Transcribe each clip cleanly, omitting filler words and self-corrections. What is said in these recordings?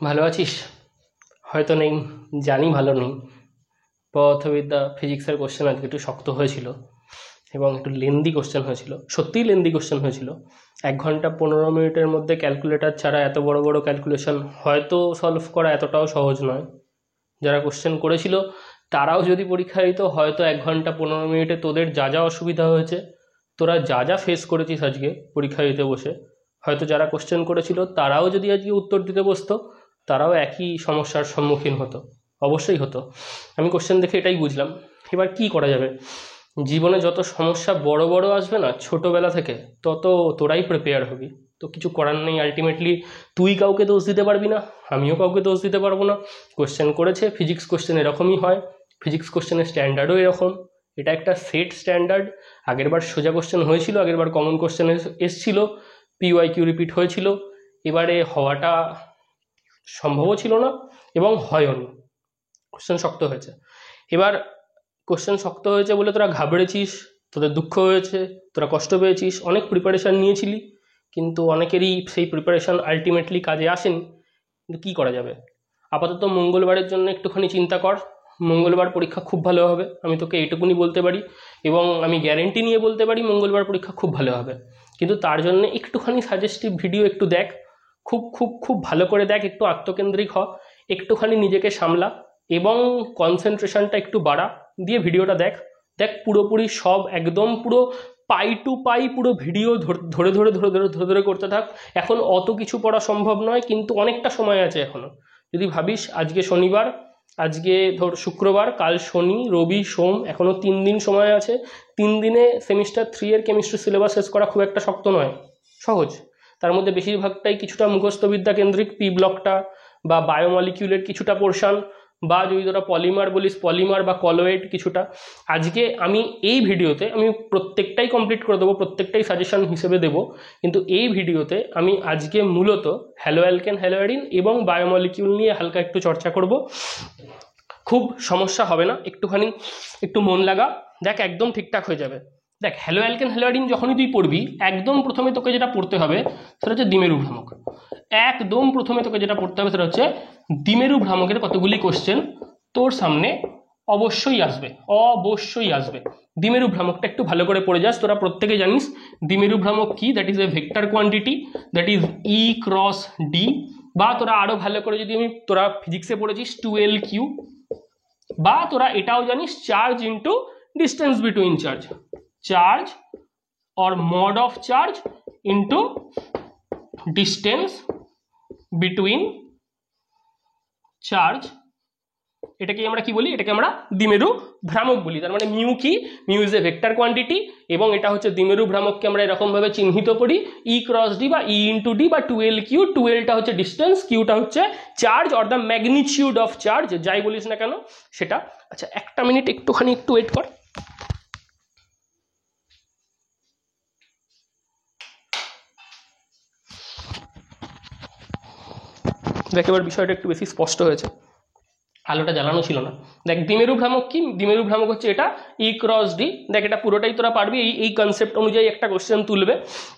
ভালো আছিস? হয়তো নেই, জানি ভালো নেই। পদার্থবিদ্যা ফিজিক্সের কোশ্চেন আজকে একটু শক্ত হয়েছিল এবং একটু লেন্দি কোশ্চেন হয়েছিল, সত্যিই লেন্দি কোশ্চেন হয়েছিল। 1 ঘন্টা 15 মিনিটের মধ্যে ক্যালকুলেটর ছাড়া এত বড় বড় ক্যালকুলেশন হয়তো সলভ করা এতটাও সহজ নয়। যারা কোশ্চেন করেছিল তারাও যদি পরীক্ষা দিত, হয়তো 1 ঘন্টা 15 মিনিটে তোদের যা যা অসুবিধা হয়েছে, তোরা যা যা ফেস করেছিস আজকে পরীক্ষা দিতে বসে, হয়তো যারা কোশ্চেন করেছিল তারাও যদি আজকে উত্তর দিতে বসতো, তারাও একই সমস্যার সম্মুখীন হতো। অবশ্যই হতো। আমি কোশ্চেন দেখে এটাই বুঝলাম। এবার কি করা যাবে? জীবনে যত সমস্যা বড় বড় আসবে না ছোটবেলা থেকে, তত তোরাই প্রিপেয়ার হবি। তো কিছু করার নেই। আলটিমেটলি তুই কাউকে দোষ দিতে পারবি না, আমিও কাউকে দোষ দিতে পারবো না। কোশ্চেন করেছে, ফিজিক্স কোশ্চেন এরকমই হয়, ফিজিক্স কোশ্চেনের স্ট্যান্ডার্ডও এরকম। এটা একটা সেট স্ট্যান্ডার্ড। আগেরবার সোজা কোশ্চেন হয়েছিল, আগেরবার কমন কোশ্চেন এসছিল, পিওয়াইকিউ রিপিট হয়েছিল। এবারে হওয়াটা সম্ভবও ছিল না এবং হয়ওনি। কোশ্চেন শক্ত হয়েছে। এবার কোশ্চেন শক্ত হয়েছে বলে তোরা ঘাবড়েছিস, তোদের দুঃখ হয়েছে, তোরা কষ্ট পেয়েছিস, অনেক প্রিপারেশান নিয়েছিলি, কিন্তু অনেকেরই সেই প্রিপারেশান আলটিমেটলি কাজে আসেনি। কিন্তু কী করা যাবে? আপাতত মঙ্গলবারের জন্য একটুখানি চিন্তা কর। মঙ্গলবার পরীক্ষা খুব ভালো হবে, আমি তোকে এইটুকুনি বলতে পারি, এবং আমি গ্যারেন্টি নিয়ে বলতে পারি মঙ্গলবার পরীক্ষা খুব ভালো হবে। কিন্তু তার জন্য একটুখানি সাজেস্টিভ ভিডিও একটু দেখ, খুব খুব খুব ভালো করে দেখ, একটু আত্মকেন্দ্রিক হ, একটুখানি নিজেকে সামলা এবং কনসেন্ট্রেশনটা একটু বাড়া, দিয়ে ভিডিওটা দেখ। দেখ পুরোপুরি সব একদম পুরো পাই টু পাই পুরো ভিডিও ধরে ধরে ধরে ধরে ধরে ধরে করতে থাক। এখন অত কিছু পড়া সম্ভব নয়, কিন্তু অনেকটা সময় আছে এখনো। যদি ভাবিস আজকে শনিবার, আজকে ধর শুক্রবার, কাল শনি রবি সোম, এখনো 3 দিন সময় আছে। 3 দিনে সেমিস্টার 3 এর কেমিস্ট্রি সিলেবাস শেষ করা খুব একটা শক্ত নয়, সহজ। তার মধ্যে বেশিরভাগটাই কিছুটা মুখস্থবিদ্যা কেন্দ্রিক, পি ব্লকটা বা বায়োমলিকিউলের কিছুটা পোর্শন, বা যদি তোরা পলিমার বলিস পলিমার বা কলোয়েড কিছুটা। আজকে আমি এই ভিডিওতে আমি প্রত্যেকটাই কমপ্লিট করে দেবো, প্রত্যেকটাই সাজেশন হিসেবে দেবো, কিন্তু এই ভিডিওতে আমি আজকে মূলত হ্যালো অ্যালকেন হ্যালো অ্যারিন এবং বায়োমলিকিউল নিয়ে হালকা একটু চর্চা করব। খুব সমস্যা হবে না, একটুখানি একটু মন লাগা, দেখ একদম ঠিকঠাক হয়ে যাবে। দেখ হ্যালো অ্যালকেন হ্যালো অ্যারিন যখনই তুই পড়বি, একদম প্রথমে তোকে যেটা পড়তে হবে সেটা হচ্ছে দ্বিমেরু ভ্রামক। একদম প্রথমে তোকে যেটা পড়তে হবে সেটা হচ্ছে দ্বিমেরু ভ্রামকের কতগুলি কোশ্চেন তোর সামনে অবশ্যই আসবে, অবশ্যই আসবে। দ্বিমেরু ভ্রামকটা একটু ভালো করে পড়ে যাস। তোরা প্রত্যেকে জানিস দ্বিমেরু ভ্রামক কি, that is a vector quantity, that is E cross D, বা তোরা আরো ভালো করে যদি তোরা ফিজিক্সে পড়েছিস 2L কিউ, বা তোরা এটাও জানিস charge into distance between charge, charge or mod of charge into distance between charge। এটাকে আমরা কি বলি? এটাকে আমরা দ্বিমেরু ভ্রামক বলি। তার মানে মিউ কি? Mu is a vector quantity, এবং এটা হচ্ছে দ্বিমেরু ভ্রামককে আমরা এরকম ভাবে চিহ্নিত করি ই ক্রস ডি বা ই ইন্টু ডি বা 2L কিউ। 2Lটা হচ্ছে ডিস্টেন্স, কিউটা হচ্ছে charge or the magnitude of charge, যাই বলিস না কেন সেটা। আচ্ছা একটা মিনিট একটুখানি একটু ওয়েট কর। দেখ এবার বিষয়টা একটু বেশি স্পষ্ট হয়েছে, আলোটা জ্বালানো ছিল না। দেখ দ্বিমেরু ভ্রামক কি? দ্বিমেরু ভ্রামক হচ্ছে এটা ই ক্রস ডি। দেখ এটা পুরোটাই তোরা পারবি, এই কনসেপ্ট অনুযায়ী একটা কোশ্চেন তুলবে,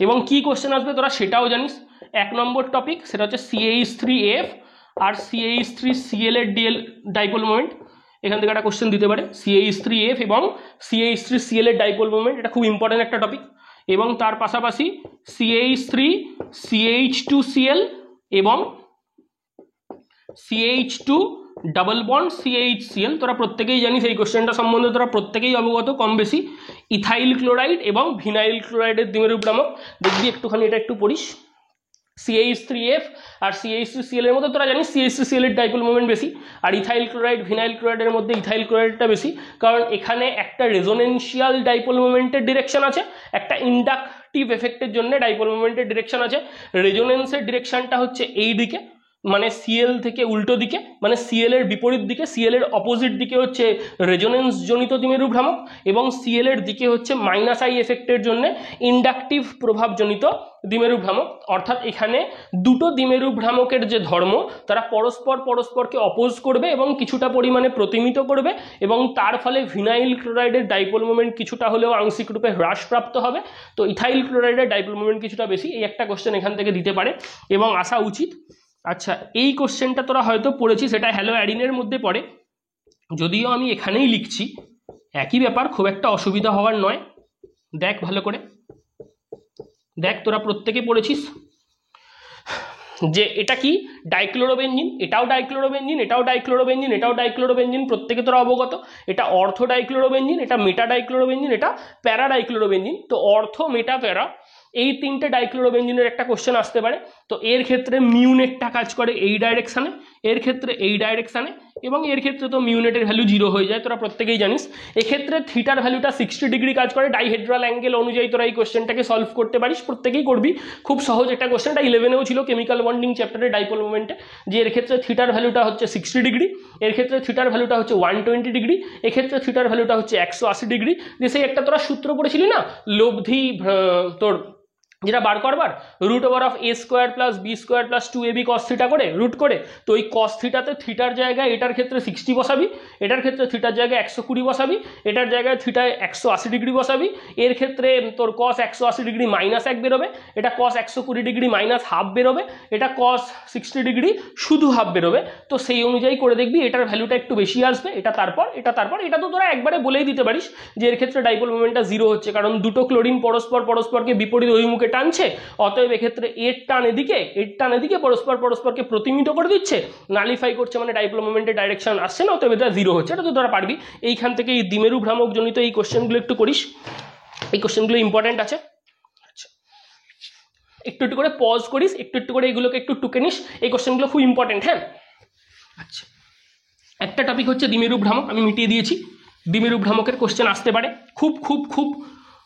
এবং কি কোশ্চেন আসবে তোরা সেটাও জানিস। 1 নম্বর টপিক সেটা হচ্ছে CH3F আর CH3Cl এর ডাইপোল মোমেন্ট। এখান থেকে একটা কোশ্চেন দিতে পারে CH3F এবং CH3Cl এর ডাইপোল মোমেন্ট, এটা খুব ইম্পর্টেন্ট একটা টপিক। এবং তার পাশাপাশি CH3CH2Cl এবং CH2 ডাবল বন্ড CHCl। তোরা প্রত্যেকেই জানিস এই কোশ্চেনটা সম্বন্ধে, তোরা প্রত্যেকেই অবগত কম বেশি। ইথাইল ক্লোরাইড এবং ভিনাইল ক্লোরাইডের দ্বিমেরু ভ্রামক দেখবি, একটুখানি এটা একটু পড়িস। CH3F আর CH3Cl এর মধ্যে তোরা জানিস CH3Cl এর ডাইপোল মোমেন্ট বেশি, আর ইথাইল ক্লোরাইড ভিনাইল ক্লোরাইডের মধ্যে ইথাইল ক্লোরাইডটা বেশি, কারণ এখানে একটা রেজোনেন্সিয়াল ডাইপোল মোমেন্টের ডিরেকশন আছে, একটা ইন্ডাকটিভ এফেক্টের জন্য ডাইপোল মোমেন্টের ডিরেকশন আছে। রেজোনেন্সের ডিরেকশনটা হচ্ছে এই দিকে, মানে সিএল থেকে উল্টো দিকে, মানে সিএল এর বিপরীত দিকে, সিএল এর অপোজিট দিকে হচ্ছে রেজোনেন্স জনিত দ্বিমেরু ভ্রামক, এবং সিএল এর দিকে হচ্ছে -I এফেক্টের জন্য ইন্ডাকটিভ প্রভাবজনিত দ্বিমেরু ভ্রামক। অর্থাৎ এখানে দুটো দ্বিমেরু ভ্রামকের যে ধর্ম, তারা পরস্পরকে অপোজ করবে এবং কিছুটা পরিমাণে প্রতিমিত করবে, এবং তার ফলে ভিনাইল ক্লোরাইডের ডাইপোল মোমেন্ট কিছুটা হলেও আংশিক রূপে হ্রাসপ্রাপ্ত হবে। তো ইথাইল ক্লোরাইডের ডাইপোল মোমেন্ট কিছুটা বেশি। এই একটা কোশ্চেন এখান থেকে দিতে পারে এবং আসা উচিত। আচ্ছা, এই কোশ্চেনটা তোরা হয়তো পড়েছিস, এটা হ্যালো অ্যাডিনের মধ্যে পড়ে, যদিও আমি এখানেই লিখছি, একই ব্যাপার, খুব একটা অসুবিধা হওয়ার নয়। দেখ ভালো করে, দেখ তোরা প্রত্যেকে পড়েছিস যে এটা কি ডাইক্লোরোবেনজিন, এটাও ডাইক্লোরোবেনজিন, এটাও ডাইক্লোরোবেনজিন, এটাও ডাইক্লোরোবেনজিন, প্রত্যেকে তোরা অবগত। এটা অর্থো ডাইক্লোরোবেনজিন, এটা মেটা ডাইক্লোরোবেনজিন, এটা প্যারা ডাইক্লোরোবেনজিন। তো অর্থো, মেটা, প্যারা এই তিনটে ডাইক্লোরোবেনজিনের একটা কোশ্চেন আসতে পারে। তো এর ক্ষেত্রে মিউনেটটা কাজ করে এই ডাইরেকশানে, এর ক্ষেত্রে এই ডাইরেকশানে, এবং এর ক্ষেত্রে তো মিউনেটের ভ্যালু 0 হয়ে যায়, তোরা প্রত্যেকেই জানিস। এক্ষেত্রে থিটার ভ্যালুটা 60 ডিগ্রি কাজ করে, ডাইহেড্রাল অ্যাঙ্গেল অনুযায়ী তোরা এই কোশ্চেনটাকে সলভ করতে পারিস, প্রত্যেকেই করবি। খুব সহজ একটা কোশ্চেনটা 11এও ছিল কেমিক্যাল বন্ডিং চ্যাপ্টারে ডাইপোল মোমেন্টে, যে এর ক্ষেত্রে থিটার ভ্যালুটা হচ্ছে 60 ডিগ্রি, এর ক্ষেত্রে থিটার ভ্যালুটা হচ্ছে 120 ডিগ্রি, এক্ষেত্রে থিটার ভ্যালুটা হচ্ছে 180 ডিগ্রি। যে সেই একটা তোরা সূত্র পড়েছিলি না, লব্ধি তোর যেটা বার করবার, root over of a square plus b square plus 2ab cos theta করে রুট করে, তো ওই কস থিটাতে থিটার জায়গায় এটার ক্ষেত্রে 60 বসাবি, এটার ক্ষেত্রে থিটার জায়গায় 120 বসাবি, এটার জায়গায় থিটায় 180 ডিগ্রি বসাবি, এর ক্ষেত্রে তোর কস 180 ডিগ্রি মাইনাস 1 বেরোবে, এটা কস 120 ডিগ্রি মাইনাস হাফ বেরোবে, এটা কস 60 ডিগ্রি শুধু হাফ বেরোবে। তো সেই অনুযায়ী করে দেখবি এটার ভ্যালুটা একটু বেশি আসবে, এটা তারপর এটা তারপর, এটা তো তোরা একবারে বলেই দিতে পারিস যে এর ক্ষেত্রে ডাইপোল মোমেন্টটা 0 হচ্ছে, কারণ দুটো ক্লোরিন পরস্পরকে বিপরীত অভিমুখে টানছে, অতএব এক্ষেত্রে এর টান এদিকে পরস্পরকে প্রতিমিত করে দিচ্ছে, নালিফাই করছে, মানে ডাইপোল মোমেন্টের ডাইরেকশন আসছে না, অতএব এটা 0 হচ্ছে। এটা তো তোরা পারবি। এইখান থেকে এই দ্বিমেরু ভ্রামক জনিত এই কোশ্চেনগুলো একটু করিস, এই কোশ্চেনগুলো ইম্পর্টেন্ট আছে। আচ্ছা, একটু করে পজ করিস, একটু করে এগুলোকে একটু টুকে নিস, এই কোশ্চেনগুলো খুব ইম্পর্টেন্ট। হ্যাঁ, আচ্ছা, একটা টপিক হচ্ছে দ্বিমেরু ভ্রামক, আমি মিটিয়ে দিয়েছি। দ্বিমেরু ভ্রামকের কোশ্চেন আসতে পারে, খুব খুব খুব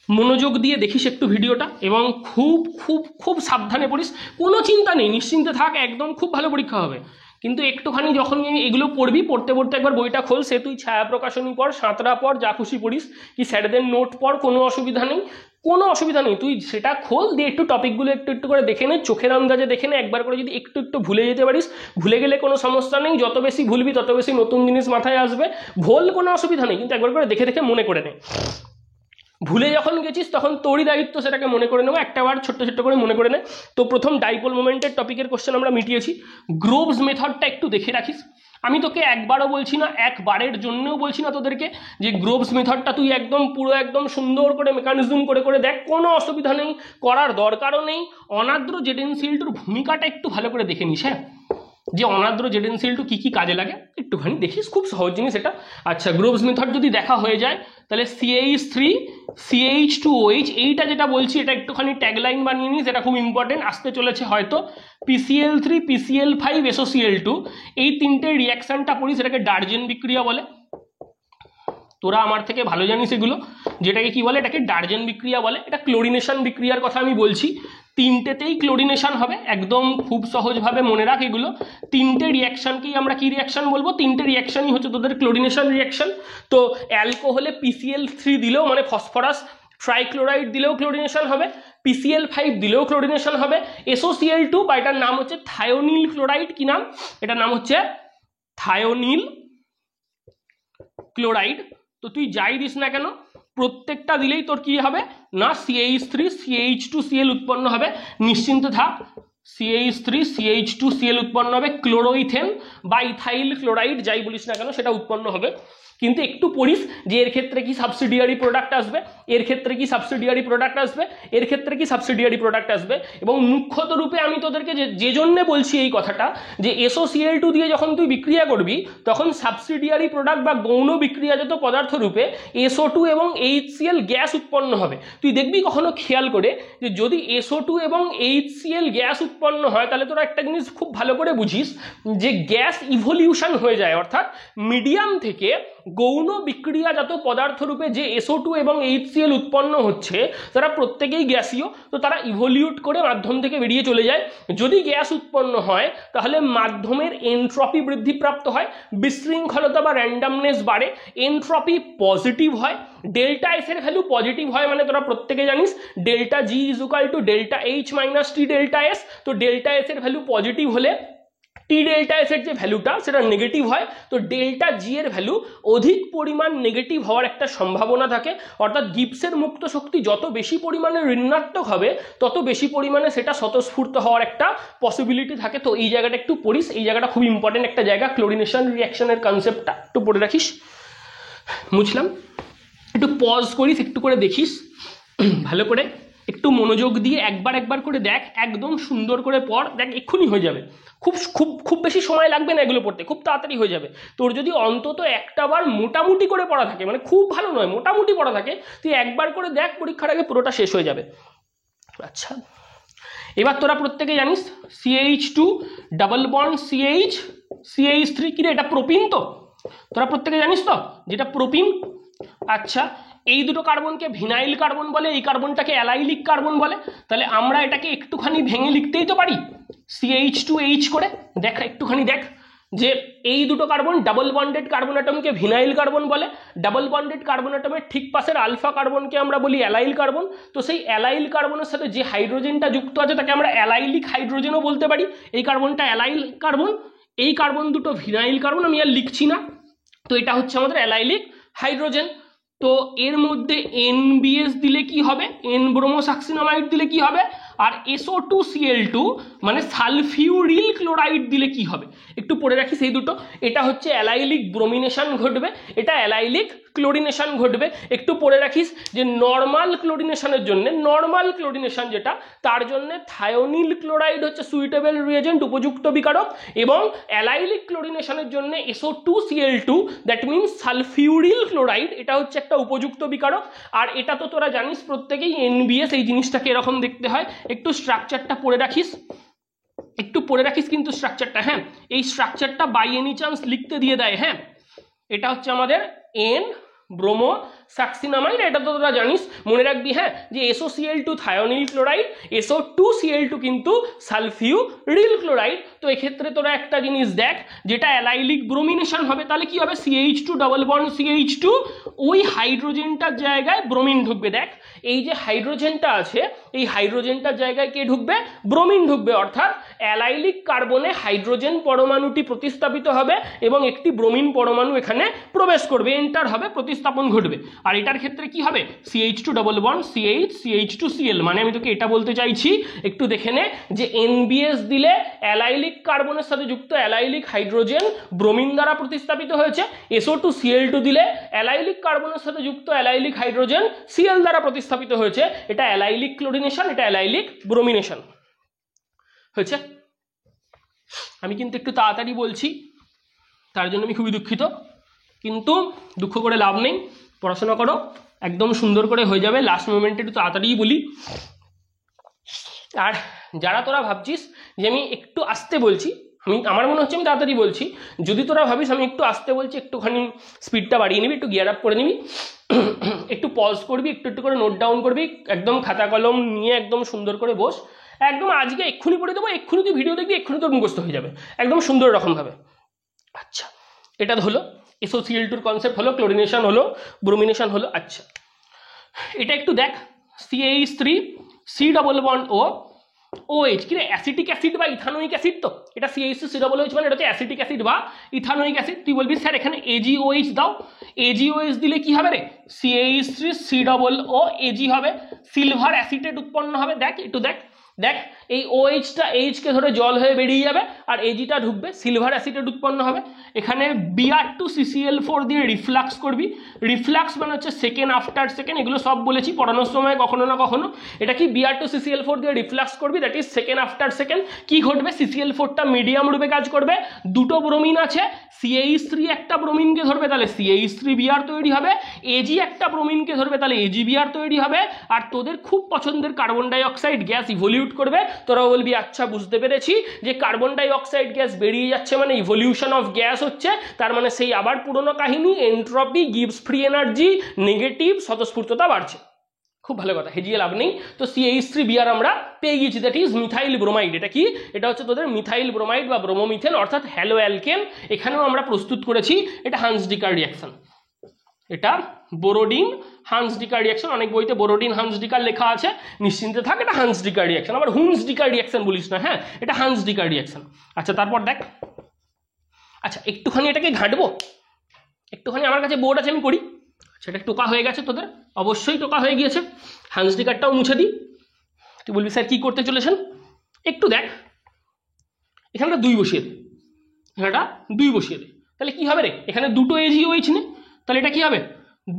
মনোযোগ দিয়ে দেখিস একটু ভিডিওটা, এবং খুব খুব খুব সাবধানে পড়িস, কোনো চিন্তা নেই, নিশ্চিন্তে থাক, একদম খুব ভালো পরীক্ষা হবে। কিন্তু একটুখানি যখন এগুলো পড়বি, পড়তে একবার বইটা খোল, সে তুই ছায়া প্রকাশনী পড়, সাঁতরা পড়, যা খুশি পড়িস, কি স্যারদের নোট পড়, কোনো অসুবিধা নেই, তুই সেটা খোল দিয়ে একটু টপিকগুলো একটু করে দেখে নে, চোখের আন্দাজে দেখে নে, একবার করে যদি একটু ভুলে যেতে পারিস, ভুলে গেলে কোনো সমস্যা নেই, যত বেশি ভুলবি তত বেশি নতুন জিনিস মাথায় আসবে, ভুল কোনো অসুবিধা নেই, কিন্তু একবার করে দেখে মনে করে নে। ভুলে যখন গেছিস তখন তোরই দায়িত্ব সেটাকে মনে করে নেবো, একটা বার ছোট্ট করে মনে করে নে। তো প্রথম ডাইপোল মোমেন্টের টপিকের কোশ্চেন আমরা মিটিয়েছি। গ্রোভস মেথডটা একটু দেখে রাখিস, আমি তোকে একবারও বলছি না, একবারের জন্যও বলছি না তোদেরকে যে গ্রোভস মেথডটা তুই একদম পুরো একদম সুন্দর করে মেকানিজম করে দেখ, কোনো অসুবিধা নেই, করার দরকারও নেই। অনাদ্র জেডেনসিএল2 ভূমিকাটা একটু ভালো করে দেখে নিস, হ্যাঁ, যে অনাদ্র জেডেনসিএল2 কী কাজে লাগে একটুখানি দেখিস, খুব সহজ জিনিস এটা। আচ্ছা, গ্রোভস মেথড যদি দেখা হয়ে যায় তাহলে CH3 CH2OH, এইটা যেটা বলছি এটা একটুখানি ট্যাগলাইন বানিয়ে নিস, এটা খুব ইম্পর্টেন্ট, আসতে চলেছে হয়তো। PCl3 PCl5 SOCl2, এই তিনটে রিয়াকশানটা পড়িস, এটাকে ডার্জেন বিক্রিয়া বলে, তোরা আমার থেকে ভালো জানিস এগুলো, যেটাকে কি বলে, এটাকে ডার্জেন বিক্রিয়া বলে। এটা ক্লোরিনেশন বিক্রিয়ার কথা আমি বলছি, তিনটেতেই ক্লোরিনেশন হবে, একদম খুব সহজভাবে মনে রাখ এগুলো। তিনটে রিয়াকশনকেই আমরা কি রিয়াকশন বলবো, তিনটে রিয়াকশনই হচ্ছে তোদের ক্লোরিনেশন রিয়াকশন। তো অ্যালকোহলে PCl3 দিলেও, মানে ফসফরাস ট্রাইক্লোরাইড দিলেও ক্লোরিনেশন হবে, PCl5 দিলেও ক্লোরিনেশন হবে, SOCl2 বা এটার নাম হচ্ছে থায়োনিল ক্লোরাইড, কি নাম, এটার নাম হচ্ছে থায়োনিল ক্লোরাইড। তো তুই যাই দিস না কেন, প্রত্যেকটা দিলেই তোর কি হবে না, CH3 CH2Cl উৎপন্ন হবে, নিশ্চিন্ত থাক, CH3 CH2Cl উৎপন্ন হবে, ক্লোরোইথেন বা ইথাইল ক্লোরাইড যাই বলিস না কেন সেটা উৎপন্ন হবে। কিন্তু একটু পড়িস যে এর ক্ষেত্রে কি সাবসিডিয়ারি প্রোডাক্ট আসবে, এর ক্ষেত্রে কি সাবসিডিয়ারি প্রোডাক্ট আসবে, এর ক্ষেত্রে কি সাবসিডিয়ারি প্রোডাক্ট আসবে। এবং মুখ্যত রূপে আমি তোদেরকে যে জন্যে বলছি এই কথাটা, যে SOCl2 দিয়ে যখন তুই বিক্রিয়া করবি তখন সাবসিডিয়ারি প্রোডাক্ট বা গৌণ বিক্রিয়াজাত পদার্থ রূপে SO2 এবং HCl গ্যাস উৎপন্ন হবে। তুই দেখবি কখনো খেয়াল করে যে যদি SO2 এবং HCl গ্যাস উৎপন্ন হয় তাহলে তোরা একটা জিনিস খুব ভালো করে বুঝিস, যে গ্যাস ইভলিউশন হয়ে যায়, অর্থাৎ মিডিয়াম থেকে গৌণ বিক্রিয়াজাত পদার্থ রূপে যে SO2 এবং HCl উৎপন্ন হচ্ছে তারা প্রত্যেকেই গ্যাসীয়, তো তারা ইভলিউট করে মাধ্যম থেকে বেরিয়ে চলে যায়। যদি গ্যাস উৎপন্ন হয় তাহলে মাধ্যমের এনট্রপি বৃদ্ধিপ্রাপ্ত হয়, বিশৃঙ্খলতা বা র্যান্ডামনেস বাড়ে, এনট্রপি পজিটিভ হয়, ডেল্টা এস এর ভ্যালু পজিটিভ হয়, মানে তোরা প্রত্যেকে জানিস delta G = delta H - T delta S। তো ডেল্টা এস এর ভ্যালু পজিটিভ হলে টি ডেল্টা এস এর যে ভ্যালুটা সেটা নেগেটিভ হয়, তো ডেল্টা জি এর ভ্যালু অধিক পরিমাণ নেগেটিভ হওয়ার একটা সম্ভাবনা থাকে, অর্থাৎ গিবসের মুক্ত শক্তি যত বেশি পরিমাণে ঋণাত্মক হবে তত বেশি পরিমাণে সেটা স্বতঃস্ফূর্ত হওয়ার একটা পসিবিলিটি থাকে। তো এই জায়গাটা একটু পড়িস, এই জায়গাটা খুব ইম্পর্টেন্ট একটা জায়গা, ক্লোরিনেশন রিঅ্যাকশনের কনসেপ্টটা একটু পড়ে রাখিস। বুঝলাম, একটু পজ করিস, একটু করে দেখিস ভালো করে, একটু মনোযোগ দিয়ে একবার করে দেখ, একদম সুন্দর করে পড়, দেখ এক্ষুনি হয়ে যাবে, খুব খুব খুব বেশি সময় লাগবে না এগুলো পড়তে, খুব তাড়াতাড়ি হয়ে যাবে। তোর যদি অন্তত একটা বার মোটামুটি করে পড়া থাকে, মানে খুব ভালো নয় মোটামুটি পড়া থাকে, তুই একবার করে দেখ, পরীক্ষার আগে পুরোটা শেষ হয়ে যাবে। আচ্ছা, এবার তোরা প্রত্যেকে জানিস CH2 ডাবল বন্ড CH3 কি রে, এটা প্রোপিন, তো তোরা প্রত্যেকে জানিস তো যেটা প্রোপিন। আচ্ছা, এই দুটো কার্বনকে ভিনাইল কার্বন বলে, এই কার্বনটাকে অ্যালাইলিক কার্বন বলে, তাহলে আমরা এটাকে একটুখানি ভেঙে লিখতেই তো পারি CH2H করে। দেখ একটুখানি দেখ যে এই দুটো কার্বন ডাবল বন্ডেড কার্বন অ্যাটমকে ভিনাইল কার্বন বলে, ডাবল বন্ডেড কার্বন অ্যাটমের ঠিক পাশের আলফা কার্বনকে আমরা বলি অ্যালাইল কার্বন। তো সেই অ্যালাইল কার্বনের সাথে যে হাইড্রোজেনটা যুক্ত আছে তাকে আমরা অ্যালাইলিক হাইড্রোজেনও বলতে পারি। এই কার্বনটা অ্যালাইল কার্বন, এই কার্বন দুটো ভিনাইল কার্বন, আমি আর লিখছি না। তো এটা হচ্ছে আমাদের অ্যালাইলিক হাইড্রোজেন। তো এর মধ্যে NBS দিলে কি হবে, N ব্রোমোসাক্সিনামাইড দিলে কি হবে, আর SO2Cl2 মানে সালফিউরিল ক্লোরাইড দিলে কি হবে, একটু পড়ে রাখি সেই দুটো। এটা হচ্ছে অ্যালাইলিক ব্রোমিনেশন ঘটবে, এটা অ্যালাইলিক ক্লোরিনেশন ঘটবে। একটু পড়ে রাখিস যে নর্মাল ক্লোরিনেশনের জন্য, নর্মাল ক্লোরিনেশন যেটা, তার জন্য থায়োনিল ক্লোরাইড হচ্ছে সুইটেবল রিয়েজেন্ট, উপযুক্ত বিকারক, এবং অ্যালাইলিক ক্লোরিনেশনের জন্য SO2Cl2 দ্যাট মিনস সালফিউরিল ক্লোরাইড, এটা হচ্ছে একটা উপযুক্ত বিকারক। আর এটা তো তোরা জানিস প্রত্যেকেই NBS এই জিনিসটাকে এরকম দেখতে হয়। একটু স্ট্রাকচারটা পড়ে রাখিস, একটু পড়ে রাখিস কিন্তু স্ট্রাকচারটা, হ্যাঁ এই স্ট্রাকচারটা বাই এনি চান্স লিখতে দিয়ে দেয়। হ্যাঁ, এটা হচ্ছে আমাদের N ব্রোমো সাক্সিনামাইড, এটা তো তোরা জানিস, মনে রাখবি। হ্যাঁ, যে SOCl2 থায়োনিল ক্লোরাইড, SO2Cl2 কিন্তু সালফিউরিল ক্লোরাইড। তো এক্ষেত্রে তোরা একটা জিনিস দেখ, যেটা অ্যালাইলিক ব্রোমিনেশন হবে তাহলে কি হবে, CH2 ডাবল বন্ড CH2, ওই হাইড্রোজেনটার জায়গায় ব্রোমিন ঢুকবে। দেখ এই যে হাইড্রোজেনটা আছে, এই হাইড্রোজেনটার জায়গায় কে ঢুকবে, ব্রোমিন ঢুকবে, অর্থাৎ অ্যালাইলিক কার্বনে হাইড্রোজেন পরমাণুটি প্রতিস্থাপিত হবে এবং একটি ব্রোমিন পরমাণু এখানে প্রবেশ করবে, এন্টার হবে, প্রতিস্থাপন ঘটবে। আর এটার ক্ষেত্রে কি হবে, CH2 ডাবল বন্ড CH2Cl, মানে আমি তোকে এটা বলতে চাইছি, একটু দেখে নে যে NBS দিলে অ্যালাইলিক কার্বনের সাথে যুক্ত অ্যালাইলিক হাইড্রোজেন ব্রোমিন দ্বারা প্রতিস্থাপিত হয়েছে, SO2Cl2 দিলে অ্যালাইলিক কার্বনের সাথে যুক্ত অ্যালাইলিক হাইড্রোজেন Cl দ্বারা প্রতিস্থাপিত হয়েছে। এটা অ্যালাইলিক ক্লোরিনেশন, এটা অ্যালাইলিক ব্রোমিনেশন হয়েছে। আমি কিন্তু একটু তাড়াতাড়ি বলছি, তার জন্য আমি খুবই দুঃখিত, কিন্তু দুঃখ করে লাভ নেই, পড়াশোনা করো, একদম সুন্দর করে হয়ে যাবে। লাস্ট মোমেন্টে একটু তাড়াতাড়ি বলি। আর যারা তোরা ভাবছিস যে আমি একটু আস্তে বলছি, আমার মনে হচ্ছে আমি তাড়াতাড়ি বলছি, যদি তোরা ভাবিস আমি একটু আস্তে বলছি, একটুখানি স্পিডটা বাড়িয়ে নিবি, একটু গিয়ার আপ করে নিবি, একটু পজ করবি, একটু একটু করে নোট ডাউন করবি, একদম খাতা কলম নিয়ে একদম সুন্দর করে বস, একদম আজকে এক্ষুনি পড়ে দেবো, এক্ষুনি তুই ভিডিও দেখবি, এক্ষুনি তোর মুখস্থ হয়ে যাবে একদম সুন্দর রকমভাবে। আচ্ছা, এটা হলো SOCl2 কনসেপ্ট, হলো ক্লোরিনেশন, হলো ব্রোমিনেশন হলো। আচ্ছা, এটা একটু দেখ, CH3 C double bond OH, কি রে অ্যাসিটিক অ্যাসিড বা ইথানোইক অ্যাসিড, তো এটা CH3 C ডাবল OH মানে এটা হচ্ছে অ্যাসিটিক অ্যাসিড বা ইথানোইক অ্যাসিড। তুই বলবি স্যার এখানে AgOH দাও, AgOH দিলে কি হবে রে, CH3 C double O Ag হবে, সিলভার অ্যাসিটেট উৎপন্ন হবে। দেখ একটু দেখ, দেখ এই OH-টা H কে ধরে জল হয়ে বেরিয়ে যাবে, আর Ag-টা ঢুকবে, সিলভার অ্যাসিটেট উৎপন্ন হবে। এখানে Br2CCl4 দিয়ে রিফ্লাক্স করবি, রিফ্লাক্স মানে হচ্ছে সেকেন্ড আফটার সেকেন্ড, এগুলো সব বলেছি পড়ানোর সময় কখনো না কখনো। এটা কি Br2CCl4 দিয়ে রিফ্লাক্স করবি, that is second after second. কি ঘটবে, CCl4টা মিডিয়াম রূপে কাজ করবে, দুটো ব্রোমিন আছে, CH3 একটা ব্রোমিনকে ধরবে তাহলে CH3Br তৈরি হবে, Ag একটা ব্রোমিনকে ধরবে তাহলে AgBr তৈরি হবে, আর তোদের খুব পছন্দের কার্বন ডাই অক্সাইড গ্যাস ইভলিউট করবে। তোরাও বলবি আচ্ছা বুঝতে পেরেছি যে কার্বন ডাই অক্সাইড গ্যাস বেরিয়ে যাচ্ছে মানে ইভলিউশন অফ গ্যাস হচ্ছে, তার মানে সেই আবার পুরনো কাহিনী, এন্ট্রপি, গিভস ফ্রি এনার্জি, নেগেটিভ, স্বতঃস্ফূর্ততা বাড়ছে। খুব ভালো কথা, হেজিয়ে লাভ নেই। তো CH3Br আমরা পেয়ে গেছি, দ্যাট ইজ মিথাইল ব্রোমাইড। এটা কি, এটা হচ্ছে তোদের মিথাইল ব্রোমাইড বা ব্রোমোমিথেন অর্থাৎ হ্যালো অ্যালকেন। এখানেও আমরা প্রস্তুত করেছি, এটা হান্স ডিকার রিয়াকশন। এটা বোরোডিন হান্সডিকার রিয়াকশন, অনেক বইতে বোরোডিন হান্সডিকার লেখা আছে, নিশ্চিন্তে থাক এটা হান্সডিকার রিয়াকশন, আবার হুন্সডিকার রিয়াকশন বলিস না, হ্যাঁ এটা হান্সডিকার রিয়াকশন। আচ্ছা তারপর দেখ, আচ্ছা একটুখানি এটাকে ঘাঁটবো, একটুখানি আমার কাছে বোর্ড আছে আমি করি, সেটা টোকা হয়ে গেছে তোদের, অবশ্যই টোকা হয়ে গিয়েছে, হান্সডিকারটাও মুছে দিই। তুই বলবি স্যার কি করতে চলেছেন, একটু দেখ এখানটা 2 বসিয়ে দে, এখানটা 2 বসিয়ে দে, তাহলে কি হবে রে, এখানে দুটো এজিওএইচ নে, তাহলে এটা কি হবে,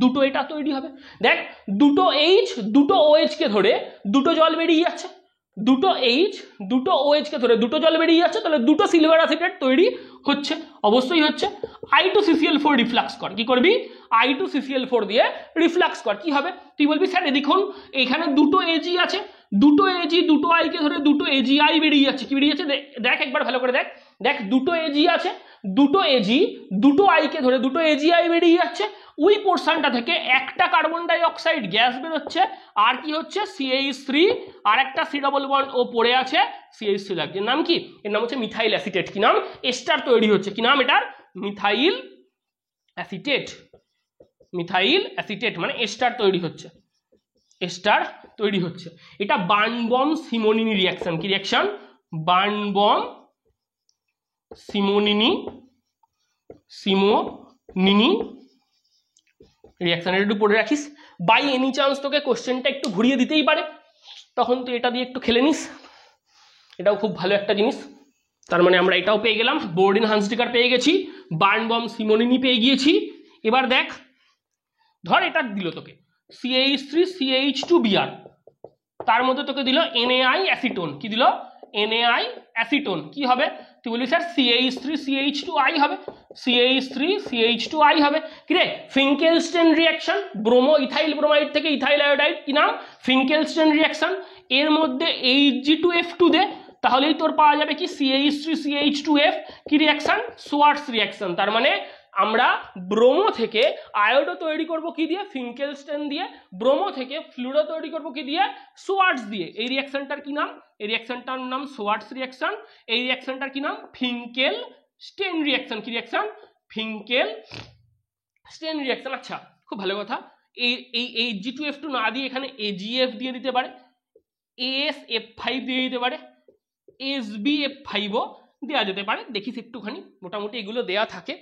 দুটো এটা তৈরি হবে। দেখ দুটো এইচ দুটো ওএইচ কে ধরে দুটো জল বেরিয়ে যাচ্ছে, দুটো এইচ দুটো ওএইচ কে ধরে দুটো জল বেরিয়ে যাচ্ছে, তাহলে দুটো সিলভার অ্যাসিটেট তৈরি হচ্ছে, অবশ্যই হচ্ছে। I2CCl4 রিফ্লাক্স কর, কি করবি, I2CCl4 দিয়ে রিফ্লাক্স কর, কি হবে, তুই বলবি স্যার দেখুন এখানে দুটো এজি আছে, দুটো এজি দুটো আই কে ধরে দুটো এজিআই বেরিয়ে যাচ্ছে, কি বেরিয়ে যাচ্ছে দেখ একবার ভালো করে দেখ, দেখ দুটো এজি আছে, দুটো এজি দুটো আই কে ধরে দুটো এজিআই বেরিয়ে যাচ্ছে, ওই পোর্শনটা থেকে একটা কার্বন ডাই অক্সাইড গ্যাস বেরোচ্ছে, আর কি হচ্ছে CH3, আর একটা C ডবল বন্ড ও পড়ে আছে, CH3 লাগছে, এর নাম কি, এর নাম হচ্ছে মিথাইল অ্যাসিটেট, কি নাম, এস্টার তৈরি হচ্ছে, কি নাম এটার, মিথাইল অ্যাসিটেট, মিথাইল অ্যাসিটেট মানে এস্টার তৈরি হচ্ছে, এস্টার তৈরি হচ্ছে। এটা বার্নবম সিমোনিনি রিয়াকশন, কি রিয়াকশন, বার্নবম সিমোনিনি রিয়াকশন, এটা একটু পড়ে রাখিস, বাই এনি চান্স তোকে কোশ্চেনটা একটু ঘুরিয়ে দিতেই পারে, তখন তুই এটা দিয়ে একটু খেলে নিস, এটাও খুব ভালো একটা জিনিস। তার মানে আমরা এটাও পেয়ে গেলাম, বোরোডিন হান্সডিকার পেয়ে গেছি, বার্নবম সিমোনিনি পেয়ে গিয়েছি। এবার দেখ ধর এটা দিল তোকে CH3CH2Br, তার মধ্যে তোকে দিল NaI অ্যাসিটোন, কি দিল, NaI অ্যাসিটোন, কি হবে, তুই বলবি স্যার CH3CH2I হবে, CH3CH2I হবে, কি রে, ফিঙ্কেলস্টেন রিয়াকশন, ব্রোমো ইথাইল ব্রোমাইড থেকে ইথাইল আয়োডাইড, কি নাম, ফিঙ্কেলস্টেন রিয়াকশন, এর মধ্যে Hg2F2 দে, তাহলেই তোর পাওয়া যাবে কি CH3CH2F, কি রিয়াকশন, সোয়ার্টস রিয়াকশন। তার মানে আমরা ব্রোমো থেকে আয়োডো তৈরি করব কি দিয়ে, ফিঙ্কেলস্টেন দিয়ে, ব্রোমো থেকে ফ্লুরো তৈরি করব কি দিয়ে, সোয়ার্টস দিয়ে, এই রিয়াকশনটার কি নাম, এই রিয়াকশনটার নাম সোয়ার্টস রিয়াকশন, এই রিয়াকশনটার কি নাম, ফিঙ্কেলস্টেন রিয়াকশন, কি রিয়াকশন, ফিঙ্কেলস্টেন রিয়াকশন। আচ্ছা খুব ভালো কথা, এই Hg2F2 না দিয়ে এখানে AgF দিয়ে দিতে পারে, AsF5 দিয়ে দিতে পারে, SbF5ও দেওয়া যেতে পারে, দেখিস একটুখানি, মোটামুটি এগুলো দেওয়া থাকে,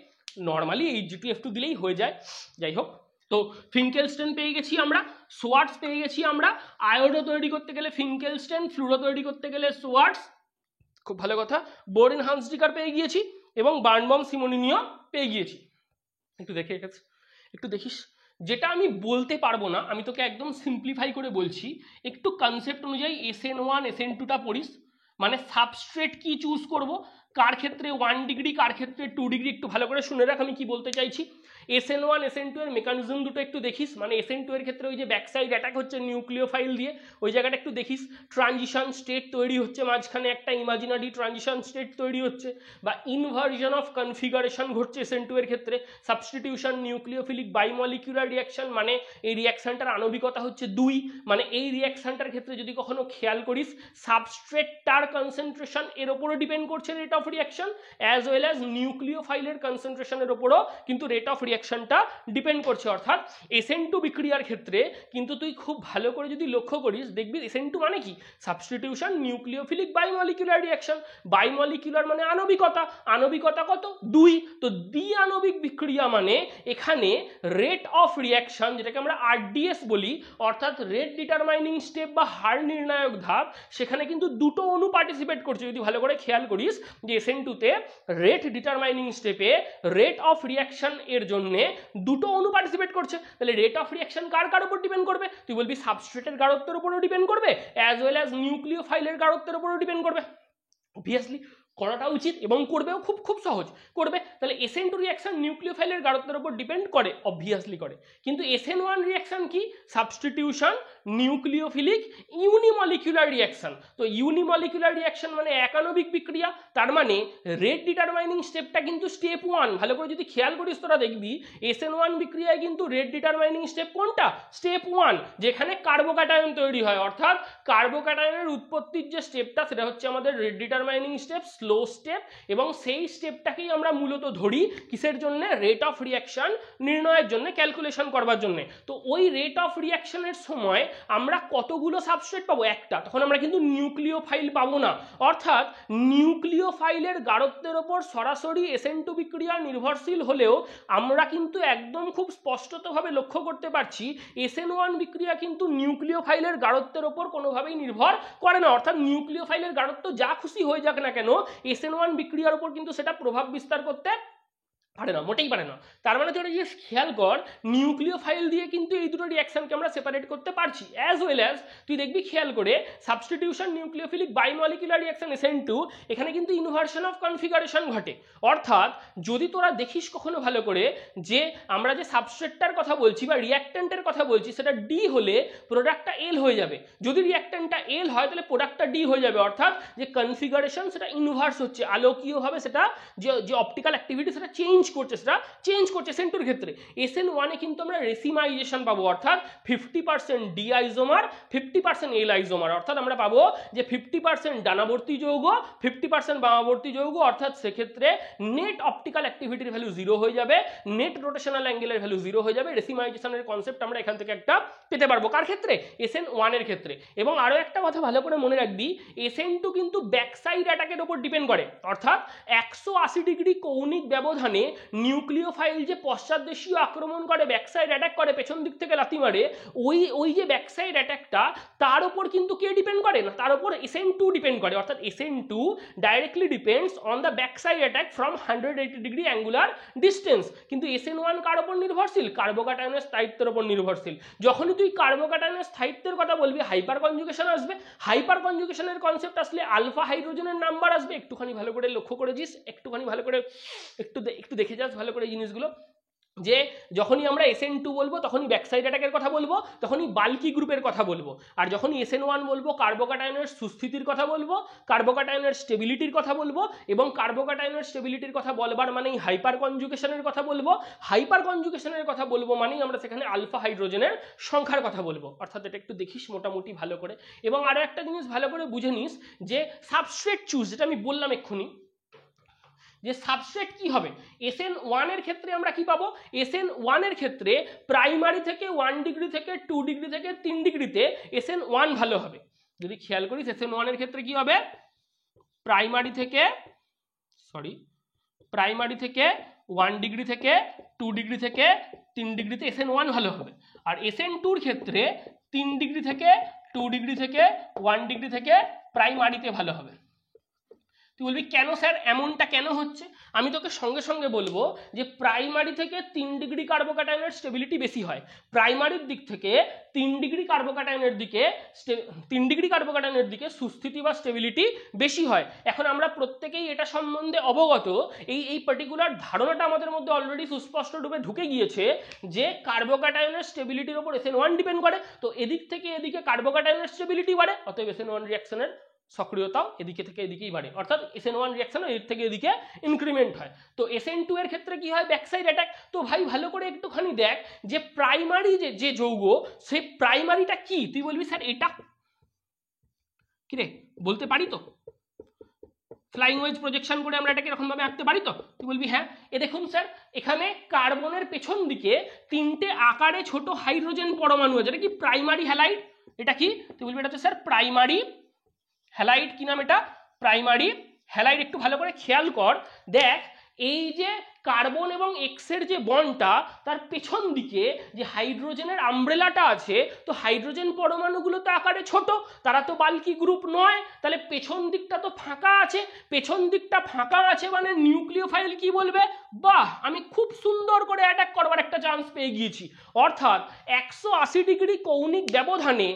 নর্মালি Hg2F2 দিলেই হয়ে যায়। যাই হোক, তো ফিঙ্কেলস্টেন পেয়ে গেছি আমরা, সোয়ার্টস পেয়ে গেছি আমরা, আয়োডো তৈরি করতে গেলে ফিঙ্কেলস্টেন, ফ্লুরো তৈরি করতে গেলে সোয়ার্টস, খুব ভালো কথা, বোরোডিন হান্সডিকার পেয়ে গিয়েছি এবং বার্নবম সিমোনিনিও পেয়ে গিয়েছি। একটু দেখে একটু দেখিস, যেটা আমি বলতে পারবো না আমি তোকে একদম সিম্পলিফাই করে বলছি, একটু কনসেপ্ট অনুযায়ী SN1 SN2টা পড়িস, মানে সাবস্ট্রেট কি চুজ করব, কার ক্ষেত্রে 1 ডিগ্রি কার ক্ষেত্রে 2 ডিগ্রি, একটু ভালো করে শুনে রাখ আমি কি বলতে চাইছি। SN1 SN2 এর মেকানিজম দুটো একটু দেখিস, মানে SN2 এর ক্ষেত্রে ওই যে ব্যাকসাইড অ্যাটাক হচ্ছে নিউক্লিওফাইল দিয়ে, ওই জায়গাটা একটু দেখিস, ট্রানজিশন স্টেট তৈরি হচ্ছে, মাঝখানে একটা ইমাজিনারি ট্রানজিশন স্টেট তৈরি হচ্ছে, বা ইনভার্জন অফ কনফিগারেশন ঘটছে SN2 এর ক্ষেত্রে, সাবস্টিটিউশন নিউক্লিওফিলিক বাইমলিকুলার রিয়াকশন, মানে এই রিয়াকশনটার আণবিকতা হচ্ছে 2, মানে এই রিয়াকশনটার ক্ষেত্রে যদি কখনো খেয়াল করিস সাবস্ট্রেটটার কনসেন্ট্রেশন এর উপরও ডিপেন্ড করছে rate of reaction, as well as নিউক্লিওফাইলের কনসেন্ট্রেশনের উপরও কিন্তু রেট অফ রিয়াকশনটা ডিপেন্ড করছে। অর্থাৎ SN2 বিক্রিয়ার ক্ষেত্রে কিন্তু তুই খুব ভালো করে যদি লক্ষ্য করিস দেখবি SN2 মানে কি, সাবস্টিটিউশন নিউক্লিওফিলিক বাইমলিকুলার রিয়াকশন, বাইমলিকুলার মানে আণবিকতা, আণবিকতা কত 2, তো দ্বি আণবিক বিক্রিয়া মানে এখানে রেট অফ রিয়াকশন যেটাকে আমরা RDS বলি, অর্থাৎ রেট ডিটারমাইনিং স্টেপ বা হার নির্ণায়ক ধাপ, সেখানে কিন্তু দুটো অণু পার্টিসিপেট করছে। যদি ভালো করে খেয়াল করিস যে SN2 তে রেট ডিটারমাইনিং স্টেপে রেট অফ রিয়াকশন এর জন্য দুটো অণু পার্টিসিপেট করছে, তাহলে রেট অফ রিয়াকশন কার উপর ডিপেন্ড করবে, তুই বলবি সাবস্ট্রেটের গাঢ়ত্বের উপরও ডিপেন্ড করবে, অ্যাজ ওয়েল অ্যাজ নিউক্লিওফাইলের গাঢ়ত্বের উপরও ডিপেন্ড করবে। অবভিয়াসলি করাটা উচিত এবং করবেও, খুব সহজ করবে। তাহলে SN2 রিয়াকশন নিউক্লিওফাইলের গাঢ়ত্বের উপর ডিপেন্ড করে, অবভিয়াসলি করে, কিন্তু SN1 রিয়াকশন কি, সাবস্টিটিউশন নিউক্লিওফিলিক ইউনিমলিকুলার রিয়াকশন। তো ইউনিমলিকুলার রিয়াকশন মানে একাণবিক বিক্রিয়া, তার মানে রেট ডিটারমাইনিং স্টেপটা কিন্তু স্টেপ 1, ভালো করে যদি খেয়াল করিস তোরা দেখবি SN1 বিক্রিয়ায় কিন্তু রেট ডিটারমাইনিং স্টেপ কোনটা, স্টেপ 1, যেখানে কার্বোক্যাটায়ন তৈরি হয়, অর্থাৎ কার্বোক্যাটায়নের উৎপত্তির যে স্টেপটা সেটা হচ্ছে আমাদের rate determining step, slow step, এবং সেই স্টেপটাকেই আমরা মূলত ধরি কিসের জন্য? রেট অফ রিয়াকশন নির্ণয়ের জন্য, ক্যালকুলেশন করবার জন্য। তো ওই রেট অফ রিয়াকশনের সময় আমরা কতগুলো সাবস্ট্রেট পাবো? একটা। তখন আমরা কিন্তু নিউক্লিওফাইল পাবো না, অর্থাৎ নিউক্লিওফাইলের গাঢ়ত্বের ওপর সরাসরি SN2 বিক্রিয়া নির্ভরশীল হলেও আমরা কিন্তু একদম খুব স্পষ্টতভাবে লক্ষ্য করতে পারছি SN1 বিক্রিয়া কিন্তু নিউক্লিওফাইলের গাঢ়ত্বের ওপর কোনোভাবেই নির্ভর করে না, অর্থাৎ নিউক্লিওফাইলের গাঢ়ত্ব যা খুশি হয়ে যাক না কেন SN1 বিক্রিয়ার উপর কিন্তু সেটা প্রভাব বিস্তার করতে পারে না, মোটেই পারে না। তার মানে তুই যে খেয়াল কর, নিউক্লিওফাইল দিয়ে কিন্তু এই দুটো রিয়াকশনকে আমরা সেপারেট করতে পারছি। অ্যাজ ওয়েল অ্যাজ তুই দেখবি খেয়াল করে সাবস্টিটিউশন নিউক্লিওফিলিক বাইমলিকুলার রিয়াকশন SN2, এখানে কিন্তু ইনভার্সন অফ কনফিগারেশন ঘটে। অর্থাৎ যদি তোরা দেখিস কখনো ভালো করে যে আমরা যে সাবস্ট্রেটটার কথা বলছি বা রিয়াক্ট্যান্টের কথা বলছি সেটা ডি হলে প্রোডাক্টটা এল হয়ে যাবে, যদি রিয়াক্ট্যান্টটা এল হয় তাহলে প্রোডাক্টটা ডি হয়ে যাবে, অর্থাৎ যে কনফিগারেশন সেটা ইনভার্স হচ্ছে, আলোকীয়ভাবে সেটা যে অপটিক্যাল অ্যাক্টিভিটি সেটা চেঞ্জ করছে SN2 এর ক্ষেত্রে। SN1 এ কিন্তু আমরা রেসিমাইজেশন পাবো, অর্থাৎ 50% ডি আইজোমার 50% এল আইজোমার, অর্থাৎ আমরা পাবো যে 50% ডানাবর্তী যৌগ 50% বামাবর্তী যৌগ, অর্থাৎ সেক্ষেত্রে নেট অপটিক্যাল অ্যাক্টিভিটির ভ্যালু 0 হয়ে যাবে, নেট রোটেশনাল অ্যাঙ্গেলের ভ্যালু 0 হয়ে যাবে। রেসিমাইজেশনের কনসেপ্ট আমরা এখান থেকে একটা পেতে পারবো, কার ক্ষেত্রে? SN1 এর ক্ষেত্রে। এবং আরো একটা কথা ভালো করে মনে রাখবি, SN2 কিন্তু ব্যাকসাইড অ্যাটাকের উপর ডিপেন্ড করে, অর্থাৎ 180 ডিগ্রি কৌণিক ব্যবধানে নিউক্লিওফাইল যে পশ্চাৎদেশীয় আক্রমণ করে, ব্যাকসাইড অ্যাটাক করে, পেছন দিক থেকে লাথি মারে, ওই যে ব্যাকসাইড অ্যাটাকটা তার উপর কিন্তু কে ডিপেন্ড করে না, তার উপর SN2 ডিপেন্ড করে, অর্থাৎ SN2 directly depends on the backside attack from 180 degree angular distance. কিন্তু SN1 কার উপর নির্ভরশীল? কার্বোক্যাটায়নের স্থায়িত্বের উপর নির্ভরশীল। যখনই তুই কার্বোক্যাটায়নের স্থায়িত্বের কথা বলবি হাইপার কনজুগেশন আসবে, হাইপার কনজুগেশনের কনসেপ্ট আসলে আলফা হাইড্রোজেনের নাম্বার আসবে। একটুখানি ভালো করে লক্ষ্য করেছিস, একটুখানি ভালো করে একটু দেখে যাস ভালো করে এই জিনিসগুলো, যে যখনই আমরা SN2 বলবো তখনই ব্যাকসাইড অ্যাটাকের কথা বলবো, তখনই বাল্কি গ্রুপের কথা বলবো, আর যখনই SN1 বলবো কার্বোক্যাটায়নের সুস্থিতির কথা বলবো, কার্বোক্যাটায়নের স্টেবিলিটির কথা বলবো, এবং কার্বোক্যাটায়নের স্টেবিলিটির কথা বলবার মানেই হাইপার কনজুগেশনের কথা বলবো, হাইপার কনজুগেশনের কথা বলবো মানেই আমরা সেখানে আলফা হাইড্রোজেনের সংখ্যার কথা বলবো। অর্থাৎ এটা একটু দেখিস মোটামুটি ভালো করে। এবং আরো একটা জিনিস ভালো করে বুঝে নিস যে সাবস্ট্রেট চুজ, যেটা আমি বললাম এক্ষুনি, যে সাবস্ট্রেট কি হবে। SN1 এর ক্ষেত্রে আমরা কি পাবো? SN1 এর ক্ষেত্রে প্রাইমারি থেকে 1 ডিগ্রি থেকে 2 ডিগ্রি থেকে 3 ডিগ্রিতে SN1 ভালো হবে। যদি খেয়াল করিস SN1 এর ক্ষেত্রে কি হবে? প্রাইমারি থেকে 1 ডিগ্রি থেকে 2 ডিগ্রি থেকে 3 ডিগ্রিতে SN1 ভালো হবে। আর SN2 এর ক্ষেত্রে 3 ডিগ্রি থেকে 2 ডিগ্রি থেকে 1 ডিগ্রি থেকে প্রাইমারিতে ভালো হবে। তুই বলবি কেন স্যার, এমনটা কেন হচ্ছে? আমি তোকে সঙ্গে সঙ্গে বলবো যে প্রাইমারি থেকে 3 ডিগ্রি কার্বোক্যাটায়নের স্টেবিলিটি বেশি হয়, প্রাইমারির দিক থেকে 3 ডিগ্রি কার্বোক্যাটায়নের দিকে সুস্থিতি বা স্টেবিলিটি বেশি হয়। এখন আমরা প্রত্যেকেই এটা সম্বন্ধে অবগত, এই পার্টিকুলার ধারণাটা আমাদের মধ্যে অলরেডি সুস্পষ্ট রূপে ঢুকে গিয়েছে যে কার্বোক্যাটায়নের স্টেবিলিটির উপর SN1 ডিপেন্ড করে। তো এদিক থেকে এদিকে কার্বোক্যাটায়নের স্টেবিলিটি বাড়ে, অতএব SN1 রিঅ্যাকশনের সক্রিয়তাও এদিকে থেকে এদিকেই বাড়ে, অর্থাৎ SN1 রিঅ্যাকশন এদিক থেকে এদিকে ইনক্রিমেন্ট হয়। তো SN2 এর ক্ষেত্রে কি হয়? Backside attack. তো ভাই ভালো করে একটুখানি দেখ যে প্রাইমারি যে যৌগ, সেই প্রাইমারিটা কি? তুই বলবি স্যার এটা কি রে, বলতে পারি তো? ফ্লাইং ওয়েজ প্রজেকশন করে আমরা এটাকে এরকম ভাবে আঁকতে পারি তো? তুই বলবি হ্যাঁ। এ দেখুন স্যার, এখানে কার্বনের পেছন দিকে 3টে আকারে ছোট হাইড্রোজেন পরমাণু আছে, এটা কি প্রাইমারি হ্যালাইড? এটা কি? তুই বলবি এটা তো স্যার প্রাইমারি হ্যালাইড। কি নাম এটা? Primary halide. একটু ভালো করে খেয়াল কর, দেখ এই যে কার্বন এবং এক্সের যে বন্ডটা, তার পেছন দিকে যে হাইড্রোজেনের আমব্রেলাটা আছে, তো হাইড্রোজেন পরমাণুগুলো তো আকারে ছোট, তারা তো বাল্কি গ্রুপ নয়, তাহলে পেছন দিকটা তো ফাঁকা আছে। পেছন দিকটা ফাঁকা আছে মানে নিউক্লিওফাইল কি বলবে? বাহ, আমি খুব সুন্দর করে অ্যাটাক করবার একটা চান্স পেয়ে গিয়েছি। অর্থাৎ 180 ডিগ্রি কৌণিক ব্যবধানে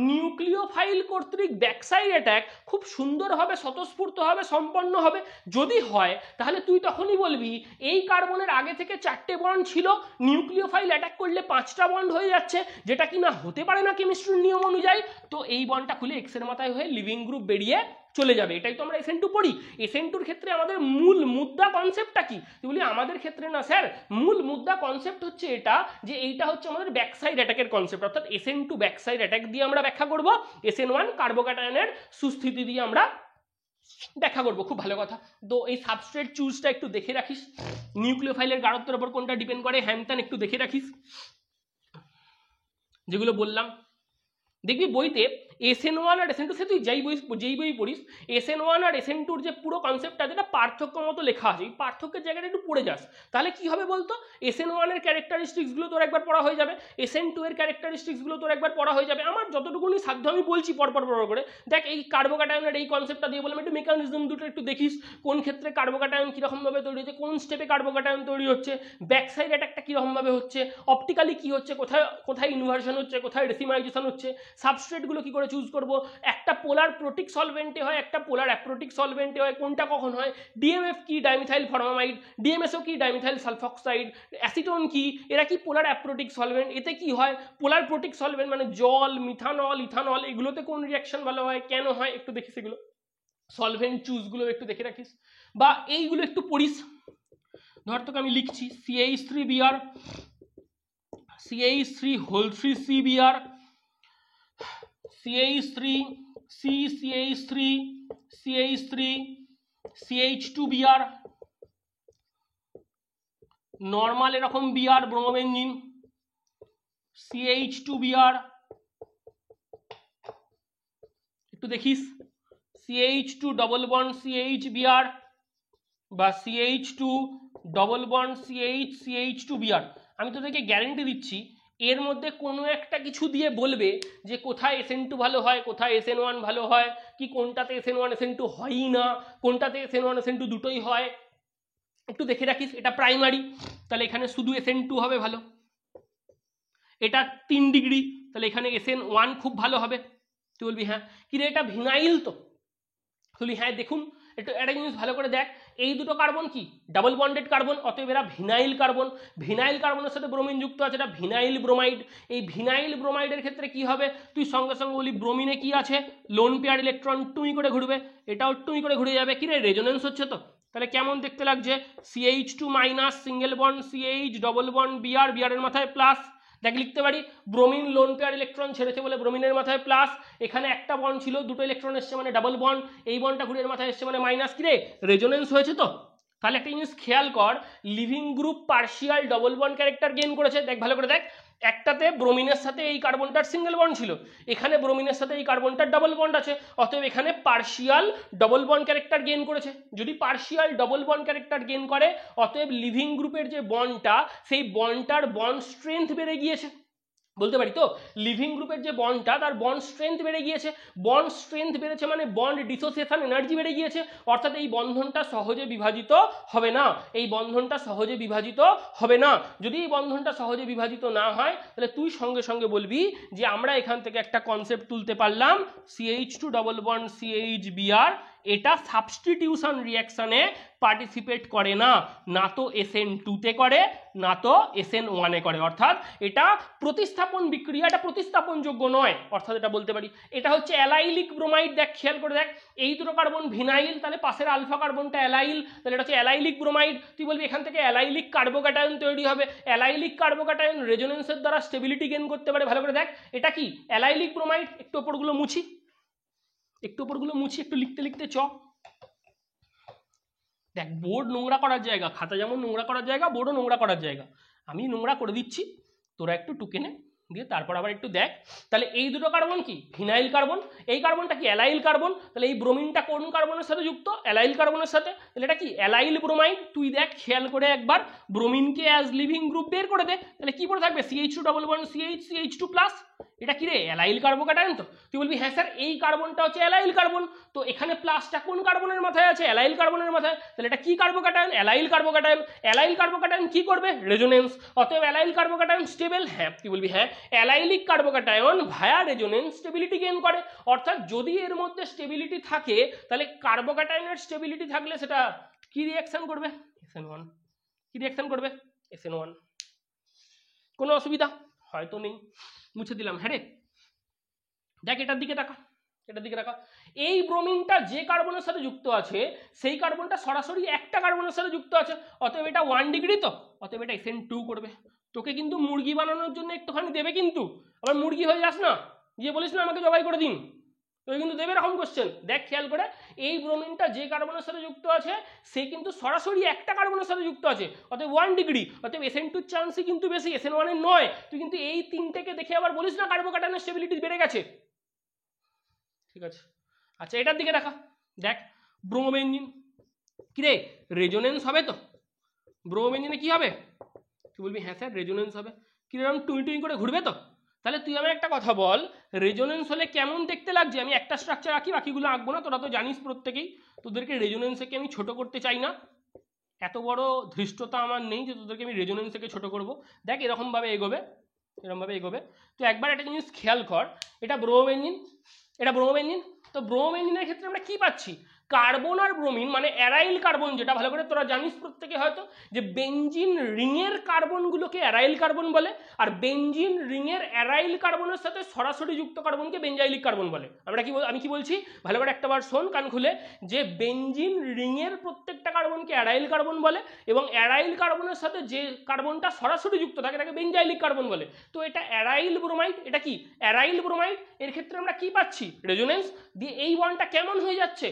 নিউক্লিওফাইল কর্তৃক ব্যাকসাইড অ্যাটাক খুব সুন্দরভাবে স্বতঃস্ফূর্তভাবে সম্পন্ন হবে। যদি হয় তাহলে তুই তখনই বলবি এই কার্বনের আগে থেকে 4টে বন্ড ছিল, নিউক্লিওফাইল অ্যাটাক করলে 5টা বন্ড হয়ে যাচ্ছে, যেটা কিনা হতে পারে না কেমিস্ট্রির নিয়ম অনুযায়ী। তো এই বন্ডটা খুলে এক্সের মাথায় হয়ে লিভিং গ্রুপ বেরিয়ে চলে যাবে। এটাই তো আমরা SN2 পড়ি। SN2 এর ক্ষেত্রে আমাদের মূল মুদ্রা কনসেপ্টটা কি? তুই বলি আমাদের ক্ষেত্রে না স্যার, মূল মুদ্রা কনসেপ্ট হচ্ছে এটা, যে এইটা হচ্ছে আমাদের ব্যাকসাইড অ্যাটাকের কনসেপ্ট, অর্থাৎ SN2 ব্যাকসাইড অ্যাটাক দিয়ে আমরা ব্যাখ্যা করব, SN1 কার্বোক্যাটায়নের সুস্থিতি দিয়ে আমরা দেখা করবো, খুব ভালো কথা। তো এই সাবস্ট্রেট চুজটা একটু দেখে রাখিস, নিউক্লিওফাইলের গাঢ়ত্বের উপর কোনটা ডিপেন্ড করে হ্যান একটু দেখে রাখিস, যেগুলো বললাম। দেখবি বইতে SN1 আর SN2, সে তুই যেই বই পড়িস, SN1 আর SN2 যে পুরো কনসেপ্টটা যেটা পার্থক্য মতো লেখা আছে, এই পার্থক্যের জায়গাটা একটু পড়ে যাস, তাহলে কি হবে বলতো, SN1 এর ক্যারেক্টারিস্টিক্সগুলো তোর একবার পড়া হয়ে যাবে, SN2 এর ক্যারেক্টারিস্টিক্সগুলো তোর একবার পড়া হয়ে যাবে। আমার যতটুকুনি সাধ্য আমি বলছি পরপর করে। দেখ এই কার্বোক্যাটায়নের এই কনসেপ্টটা দিয়ে বললাম, একটু মেকানিজম দুটো একটু দেখিস, কোন ক্ষেত্রে কার্বোক্যাটায়ন কীরকমভাবে তৈরি হচ্ছে, কোন স্টেপে কার্বোক্যাটায়ন তৈরি হচ্ছে, ব্যাক সাইড অ্যাটাকটা কীরকমভাবে হচ্ছে, অপটিক্যালি কী হচ্ছে, কোথায় ইনভার্সন হচ্ছে, কোথায় রেসিমাইজেশন হচ্ছে, সাবস্ট্রেটগুলো কি করে চুজ করব, একটা পোলার প্রোটিক সলভেন্টে হয়, একটা পোলার অ্যাপ্রোটিক সলভেন্টে হয়, কোনটা কখন হয়, ডিএমএফ কি ডাইমিথাইল ফরমামাইড, ডিএমএসও কি ডাইমিথাইল সালফক্সাইড, অ্যাসিটোন কি, এরা কি পোলার অ্যাপ্রোটিক সলভেন্ট, এতে কি হয় পোলার প্রোটিক সলভেন্ট মানে জল, মিথানল, ইথানল, এগুলোতে কোন রিয়াকশন ভালো হয়, কেন হয়, একটু দেখিস এগুলো, সলভেন্ট চুজগুলো একটু দেখে রাখিস, বা এইগুলো একটু পড়িস। ধর তোকে আমি লিখছি CH3Br, CH3(3)CBr, CH3 CH3 CH3 CH2Br, normal এরকম Br ব্রোমোবেনজিন, CH2Br, একটু দেখিস CH2 ডবল বন্ড CHBr বা CH2 ডবল বন্ড CH2Br। আমি তোদেরকে গ্যারেন্টি দিচ্ছি এর মধ্যে কোনো একটা কিছু দিয়ে বলবে যে কোথায় SN2 ভালো হয়, কোথায় SN1 ভালো হয়, কি কোনটাতে SN1 SN2 হয়ই না, কোনটাতে SN1 SN2 দুটোই হয়, একটু দেখে রাখিস। এটা প্রাইমারি, তাহলে এখানে শুধু SN2 হবে ভালো। এটা 3 ডিগ্রি, তাহলে এখানে SN1 খুব ভালো হবে। তুই বলবি হ্যাঁ কি রে এটা ভিনাইল, তো বলি হ্যাঁ দেখুন একটু একটা জিনিস ভালো করে দেখ, এই দুটো কার্বন কি ডাবল বন্ডেড কার্বন, অতএব এরা ভিনাইল কার্বন, ভিনাইল কার্বনের সাথে ব্রোমিন যুক্ত আছে, এটা ভিনাইল ব্রোমাইড। এই ভিনাইল ব্রোমাইডের ক্ষেত্রে কি হবে, তুই সঙ্গে সঙ্গে বলি ব্রোমিনে কি আছে, লোন পেয়ার ইলেকট্রন টুই করে ঘুরবে, এটাও টুই করে ঘুরে যাবে, কি রে রেজোনেন্স হচ্ছে তো। তাহলে কেমন দেখতে লাগছে, CH2 minus single bond CH double bond Br, Br এর মাথায় প্লাস, দেখ লিখতে পারি ব্রোমিন লোন পেয়ার ইলেকট্রন ছেড়েছে বলে ব্রোমিনের মাথায় প্লাস, এখানে একটা বন্ড ছিল দুটো ইলেকট্রন এসছে মানে ডাবল বন্ড, এই বন্ডটা ঘুরে এর মাথায় এসছে মানে মাইনাস, কি রে রেজোনেন্স হয়েছে তো। তাহলে একটা জিনিস খেয়াল কর, living group partial double bond character gain করেছে, দেখ ভালো করে দেখ, একটাতে ব্রোমিনের সাথে এই কার্বনটার সিঙ্গেল বন্ড ছিল, এখানে ব্রোমিনের সাথে এই কার্বনটার ডাবল বন্ড আছে, অতএব এখানে partial double bond character gain করেছে। যদি partial double bond character gain করে, অতএব লিভিং গ্রুপের যে বন্ডটা, সেই বন্ডটার বন্ড স্ট্রেংথ বেড়ে গিয়েছে, বলতে পারি তো লিভিং গ্রুপের যে বন্ডটা তার বন্ড স্ট্রেংথ বেড়ে গিয়েছে, বন্ড স্ট্রেংথ বেড়েছে মানে বন্ড ডিসোসিয়েশন এনার্জি বেড়ে গিয়েছে, অর্থাৎ এই বন্ধনটা সহজে বিভাজিত হবে না, এই বন্ধনটা সহজে বিভাজিত হবে না। যদি এই বন্ধনটা সহজে বিভাজিত না হয়, তাহলে তুই সঙ্গে সঙ্গে বলবি যে আমরা এখান থেকে একটা কনসেপ্ট তুলতে পারলাম, CH2 ডবল বন্ড CHBr এটা সাবস্টিটিউশন রিয়াকশনে পার্টিসিপেট করে না, না তো SN2 তে করে, না তো SN1 এ করে, অর্থাৎ এটা প্রতিস্থাপন বিক্রিয়া, এটা প্রতিস্থাপনযোগ্য নয়, অর্থাৎ এটা বলতে পারি এটা হচ্ছে অ্যালাইলিক ব্রোমাইড। দেখ খেয়াল করে দেখ, এই দুটো কার্বন ভিনাইল, তাহলে পাশের আলফা কার্বনটা অ্যালাইল, তাহলে এটা হচ্ছে অ্যালাইলিক ব্রোমাইড। তুই বলবি এখান থেকে অ্যালাইলিক কার্বোক্যাটায়ন তৈরি হবে, অ্যালাইলিক কার্বোক্যাটায়ন রেজোনেন্সের দ্বারা স্টেবিলিটি গেইন করতে পারে, ভালো করে দেখ এটা কি অ্যালাইলিক ব্রোমাইড। একটু ওপরগুলো মুছি, একটু লিখতে লিখতে চ। দেখ বোর্ড নোংরা করার জায়গা, খাতা যেমন নোংরা করার জায়গা, বোর্ডও নোংরা করার জায়গা, আমি নোংরা করে দিচ্ছি, তোরা একটু টুকে নে, দিয়ে তারপর আবার একটু দেখ। তাহলে এই দুটো কার্বন কি ভিনাইল কার্বন, এই কার্বনটা কি অ্যালাইল কার্বন, তাহলে এই ব্রোমিনটা কোন কার্বনের সাথে যুক্ত, অ্যালাইল কার্বনের সাথে, তাহলে এটা কি অ্যালাইল ব্রোমাইড। তুই দেখ খেয়াল করে একবার ব্রোমিনকে অ্যাজ লিভিং গ্রুপ বের করে দে, তাহলে কি পড়ে থাকবে CH2 double bond CH2 plus, এটা কি রে অ্যালাইল কার্বোক্যাটায়ন। তো তুই বলবি হ্যাঁ স্যার এই কার্বনটা হচ্ছে অ্যালাইল কার্বন, তো এখানে প্লাসটা কোন কার্বনের মাথায় আছে, অ্যালাইল কার্বনের মাথায়, তাহলে এটা কি carbocation, allyl carbocation. Allyl carbocation কি করবে, রেজোনেন্স, অতএব অ্যালাইল কার্বোক্যাটায়ন স্টেবল। হ্যাঁ তুই বলবি হ্যাঁ অ্যালাইলিক কার্বোক্যাটায়ন ভায়া রেজোনেন্স স্টেবিলিটি গেইন করে, অর্থাৎ যদি এর মধ্যে স্টেবিলিটি থাকে, তাহলে কার্বোক্যাটায়নের স্টেবিলিটি থাকলে সেটা কি রিঅ্যাকশন করবে, SN1, কি রিঅ্যাকশন করবে SN1। কোনো অসুবিধা হয়তো নেই, মুছে দিলাম। হ্যাঁ রে দেখ এটার দিকে তাকা, এটার দিকে তাকা, এই ব্রোমিনটা যে কার্বনের সাথে যুক্ত আছে সেই কার্বনটা সরাসরি একটা কার্বনের সাথে যুক্ত আছে, অতএব এটা 1 ডিগ্রি, তো অতএব এটা SN2 করবে। তোকে কিন্তু মুরগি বানানোর জন্য একটুখানি দেবে, কিন্তু আবার মুরগি হয়ে যাস না, গিয়ে বলিস না আমাকে জবাই করে দিন, তোকে কিন্তু দেবে এরকম কোশ্চেন। দেখ খেয়াল করে, এই ব্রোমিনটা যে কার্বনের সাথে যুক্ত আছে সে কিন্তু সরাসরি একটা কার্বনের সাথে যুক্ত আছে, অতএব 1 ডিগ্রি, অতএব SN2 চান্সই কিন্তু বেশি, SN1 এর নয়। তুই কিন্তু এই তিনটেকে দেখে আবার বলিস না কার্বোক্যাটায়নের স্টেবিলিটি বেড়ে গেছে। ঠিক আছে, আচ্ছা এটার দিকে দেখা, দেখ ব্রোমোবেনজিন কিরে রেজোনেন্স হবে তো? ব্রোমোবেনজিনে কি হবে? তুই বলবি হ্যাঁ স্যার রেজোনেন্স হবে। কিরকম টুই টুই করে ঘুরবে তো? তাহলে তুই আমার একটা কথা বল, রেজোনেন্স হলে কেমন দেখতে লাগছে? আমি একটা স্ট্রাকচার আঁকি, বাকিগুলো আঁকবো না, তোরা তো জানিস প্রত্যেকেই। তোদেরকে রেজোনেন্সকে আমি ছোট করতে চাই না, এত বড় ধৃষ্টতা আমার নেই যে তোদেরকে আমি রেজোনেন্সকে ছোট করব। দেখ এরকমভাবে এগোবে, এরকমভাবে এগোবে। তো একবার একটা জিনিস খেয়াল কর, এটা ব্রোমোবেনজিন, এটা ব্রোমোবেনজিন। তো ব্রোমোবেনজিনের ক্ষেত্রে আমরা কি পাচ্ছি? কার্বন আর ব্রোমিন মানে অ্যারাইল কার্বন, যেটা ভালো করে তোরা জানিস প্রত্যেকে হয়তো, যে বেনজিন রিংয়ের কার্বনগুলোকে অ্যারাইল কার্বন বলে, আর বেনজিন রিংয়ের অ্যারাইল কার্বনের সাথে সরাসরি যুক্ত কার্বনকে বেনজাইলিক কার্বন বলে। আমি কি বলছি ভালো করে একটাবার শোন কান খুলে, যে বেনজিন রিংয়ের প্রত্যেকটা কার্বনকে অ্যারাইল কার্বন বলে, এবং অ্যারাইল কার্বনের সাথে যে কার্বনটা সরাসরি যুক্ত থাকে তাকে বেনজাইলিক কার্বন বলে। তো এটা অ্যারাইল ব্রোমাইড, এটা কি অ্যারাইল ব্রোমাইড। এর ক্ষেত্রে আমরা কি পাচ্ছি? রেজোনেন্স দিয়ে এই বন্ডটা কেমন হয়ে যাচ্ছে?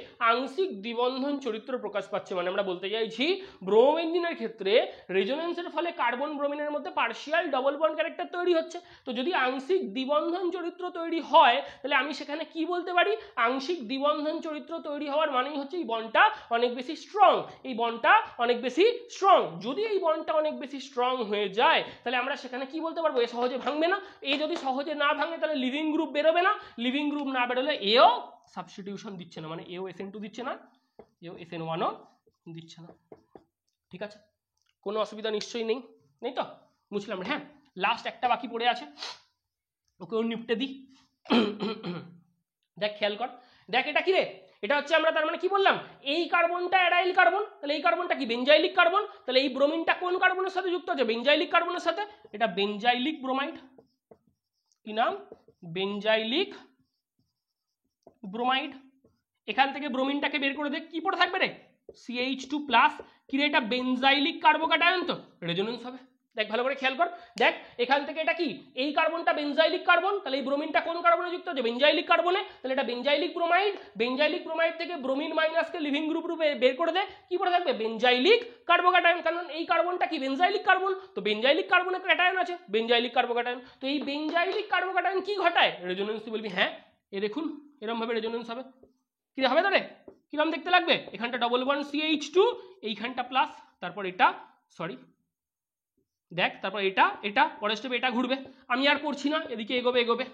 আংশিক দ্বিবন্ধন চরিত্র প্রকাশ পাচ্ছে। মানে আমরা বলতে চাইছি ব্রোমোবেনজিনের ক্ষেত্রে রেজোনেন্সের ফলে কার্বন ব্রোমিনের মধ্যে পার্শিয়াল ডবল বন্ড ক্যারেক্টার তৈরি হচ্ছে। তো যদি আংশিক দ্বিবন্ধন চরিত্র তৈরি হয় তাহলে আমি সেখানে কি বলতে পারি? আংশিক দ্বিবন্ধন চরিত্র তৈরি হওয়ার মানেই হচ্ছে এই বন্ডটা অনেক বেশি স্ট্রং, এই বন্ডটা অনেক বেশি স্ট্রং। যদি এই বন্ডটা অনেক বেশি স্ট্রং হয়ে যায় তাহলে আমরা সেখানে কি বলতে পারবো? এ সহজে ভাঙবে না। এই যদি সহজে না ভাঙে তাহলে লিভিং গ্রুপ বেরোবে না, লিভিং গ্রুপ না বেরোলে এও সাবস্টিটিউশন দিচ্ছে না, মানে এও SN2 দিচ্ছে না, এও SN1ও দিচ্ছে না। ঠিক আছে, কোনো অসুবিধা নিশ্চয়ই নেই, নেই তো? বুঝলাম। হ্যাঁ, লাস্ট একটা বাকি পড়ে আছে, ওকেও নিপটে দিই। দেখ খেয়াল কর, দেখ এটা কি রে? এটা হচ্ছে আমরা তার মানে কি বললাম, এই কার্বনটা অ্যারাইল কার্বন, তাহলে এই কার্বনটা কি বেনজাইলিক কার্বন। তাহলে এই ব্রোমিনটা কোন কার্বনের সাথে যুক্ত আছে? বেনজাইলিক কার্বনের সাথে। এটা বেনজাইলিক ব্রোমাইড, কি নাম? বেনজাইলিক ব্রোমাইড। এখান থেকে ব্রোমিনটাকে বের করে দেখ, কি পড়ে থাকবে রে? CH2 plus. কি রে এটা বেনজাইলিক কার্বোক্যাটায়ন, তো রেজোনেন্স হবে। দেখ ভালো করে খেয়াল কর, দেখ এখান থেকে এটা কি, এই কার্বনটা বেনজাইলিক কার্বন, তাহলে এই ব্রোমিনটা কোন কার্বনে যুক্ত আছে? বেনজাইলিক কার্বনে। তাহলে এটা বেনজাইলিক ব্রোমাইড, বেনজাইলিক ব্রোমাইড থেকে ব্রোমিন মাইনাসকে লিভিং গ্রুপ রূপে বের করে দে, কি পড়ে থাকবে? বেনজাইলিক কার্বোক্যাটায়ন। কারণ এই কার্বনটা কি বেনজাইলিক কার্বন, তো বেনজাইলিক কার্বনে ক্যাটায়ন আছে, বেনজাইলিক কার্বোক্যাটায়ন। তো এই বেনজাইলিক কার্বোক্যাটায়ন কি ঘটায়? রেজোনেন্স। তুই বলবি হ্যাঁ, এ দেখুন এরকম ভাবে রেজোনেন্স হবে। কি হবে তাহলে? কিরকম দেখতে লাগবে? এখানটা ডবল বন্ড CH2, এইখানটা প্লাস, তারপর এটা সরি দেখ, তারপর এটা এটা পরের স্টেপে এটা ঘুরবে। আমি আর করছি না, এদিকে এগোবে এগোবে।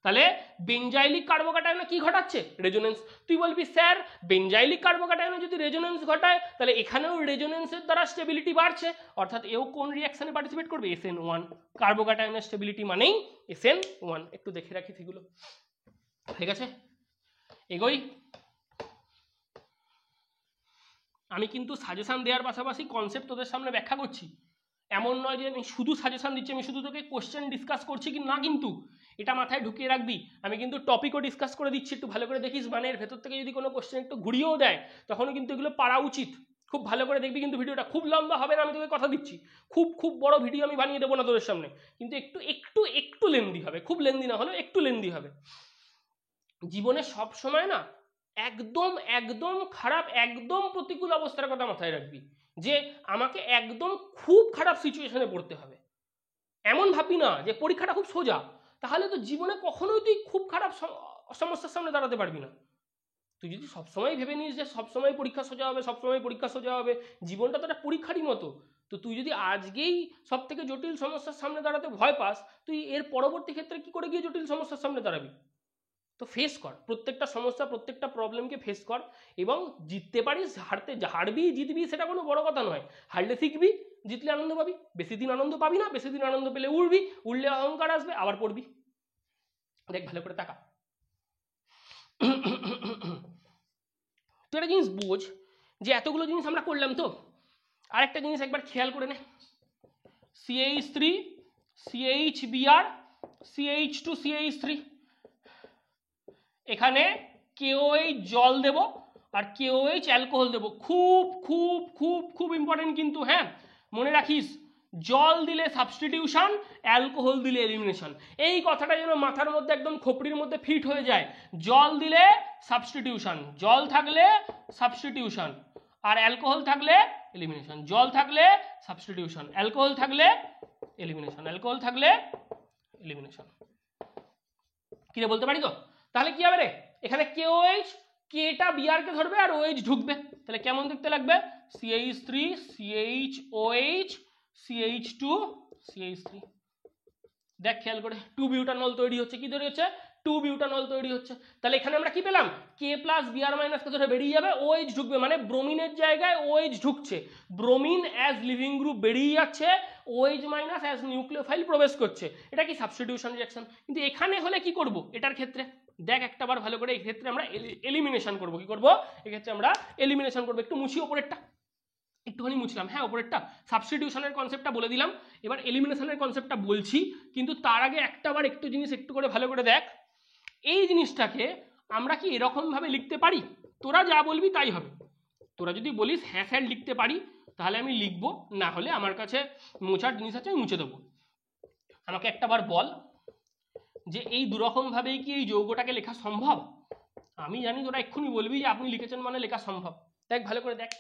তাহলে বেনজাইলিক কার্বোক্যাটায়নে কি ঘটাচ্ছে? রেজোনেন্স। তুই বলবি স্যার বেনজাইলিক কার্বোক্যাটায়নে যদি রেজোনেন্স ঘটায় তাহলে এখানেও রেজোনেন্সের দ্বারা স্টেবিলিটি বাড়ছে, অর্থাৎ এও কোন রিঅ্যাকশনে পার্টিসিপেট করবে? SN1। কার্বোক্যাটায়নের স্টেবিলিটি মানেই SN1। একটু দেখে রাখি সেগুলো, ঠিক আছে? এগোই। আমি কিন্তু সাজেশন দেওয়ার পাশাপাশি কনসেপ্ট তোদের সামনে ব্যাখ্যা করছি। এমন নয় যে আমি শুধু সাজেশন দিচ্ছি, আমি শুধু তোকে কোশ্চেন ডিসকাস করছি কি না, কিন্তু এটা মাথায় ঢুকিয়ে রাখবি। আমি কিন্তু টপিকও ডিসকাস করে দিচ্ছি, একটু ভালো করে দেখিস। মানে এর ভেতর থেকে যদি কোনো কোশ্চেন একটু ঘুরিয়েও দেয় তখনও কিন্তু এগুলো পারা উচিত। খুব ভালো করে দেখবি কিন্তু ভিডিওটা, খুব লম্বা হবে না, আমি তোকে কথা দিচ্ছি। খুব বড় ভিডিও আমি বানিয়ে দেবো না তোদের সামনে, কিন্তু একটু লেন্দি হবে, খুব লেন্দি না হলেও একটু লেন্দি হবে। জীবনে সব সময় না একদম খারাপ, একদম প্রতিকূল অবস্থার কথা মাথায় রাখবি, যে আমাকে একদম খুব খারাপ সিচুয়েশনে পড়তে হবে। এমন ভাববি না যে পরীক্ষাটা খুব সোজা, তাহলে তো জীবনে কখনোই তুই খুব খারাপ সমস্যার সামনে দাঁড়াতে পারবি না। তুই যদি সবসময় ভেবে নিস যে সবসময় পরীক্ষা সোজা হবে, সবসময় পরীক্ষা সোজা হবে, জীবনটা তো একটা পরীক্ষারই মতো। তো তুই যদি আজকেই সব থেকে জটিল সমস্যার সামনে দাঁড়াতে ভয় পাস, তুই এর পরবর্তী ক্ষেত্রে কি করে গিয়ে জটিল সমস্যার সামনে দাঁড়াবি? তো ফেস কর প্রত্যেকটা সমস্যা, প্রত্যেকটা প্রবলেমকে ফেস কর, এবং জিততে পারিস। হারবি জিতবি সেটা কোনো বড় কথা নয়, হারলে শিখবি, জিতলে আনন্দ পাবি। বেশি দিন আনন্দ পাবি না, বেশি দিন আনন্দ পেলে উড়বি, উড়লে অহংকার আসবে, আবার পড়বি। দেখ ভালো করে তাকা। তুই একটা জিনিস বোঝ, যে এতগুলো জিনিস আমরা করলাম, তো আরেকটা জিনিস একবার খেয়াল করে নে। CH3 CHBr CH2 CH3, এখানে KOH জল দেব আর KOH অ্যালকোহল দেব। খুব খুব খুব খুব ইম্পর্টেন্ট কিন্তু, হ্যাঁ মনে রাখিস, জল দিলে সাবস্টিটিউশন, অ্যালকোহল দিলে এলিমিনেশন। এই কথাটা যেন মাথার মধ্যে একদম খোপড়ির মধ্যে ফিট হয়ে যায়। জল দিলে সাবস্টিটিউশন, জল থাকলে সাবস্টিটিউশন, আর অ্যালকোহল থাকলে এলিমিনেশন। জল থাকলে সাবস্টিটিউশন, অ্যালকোহল থাকলে এলিমিনেশন, অ্যালকোহল থাকলে এলিমিনেশন। কি রে বলতে পারি তো? তাহলে কি হবে রে, এখানে KOH, কেটা বিআরকে ধরবে আর OH ঢুকবে, তাহলে কেমন দেখতে লাগবে? CH3 CHOH CH2 CH3। দেখ খেয়াল করে 2 বিউটানল তৈরি হচ্ছে। কি তৈরি হচ্ছে? 2 বিউটানল তৈরি হচ্ছে। তাহলে এখানে আমরা কি পেলাম? K প্লাস Br মাইনাস কে ধরে বেরিয়ে যাবে, OH ঢুকবে, মানে ব্রোমিনের জায়গায় OH ঢুকছে। ব্রোমিন অ্যাজ লিভিং গ্রুপ বেরিয়ে যাচ্ছে, OH মাইনাস অ্যাজ নিউক্লিওফাইল প্রবেশ করছে। এটা কি সাবস্টিটিউশন রিঅ্যাকশন। কিন্তু এখানে হলে কি করব এটার ক্ষেত্রে? দেখ একটাবার ভালো করে, এই ক্ষেত্রে আমরা এলিমিনেশন করব। কি করব এক্ষেত্রে? আমরা এলিমিনেশন করব। একটু মুছি ওপরেরটা, একটুখানি মুছলাম, হ্যাঁ ওপরেরটা। সাবস্টিটিউশনের কনসেপ্টটা বলে দিলাম, এবার এলিমিনেশনের কনসেপ্টটা বলছি। কিন্তু তার আগে একটাবার একটু জিনিস একটু করে ভালো করে দেখ। এই জিনিসটাকে আমরা কি এরকম ভাবে লিখতে পারি? তোরা যা বলবি তাই হবে। তোরা যদি বলিস হ্যাঁ স্যার লিখতে পারি, তাহলে আমি লিখবো, না হলে আমার কাছে মোছার জিনিস আছে আমি মুছে দেবো। আমাকে একটাবার বল যে এই দুরকম ভাবেই কি এই যৌগটাকে লেখা সম্ভব? আমি জানি তোরা এক্ষুনি বলবি যে আপনি লিখেছেন মানে লেখা সম্ভব। দেখ ভালো করে দেখ,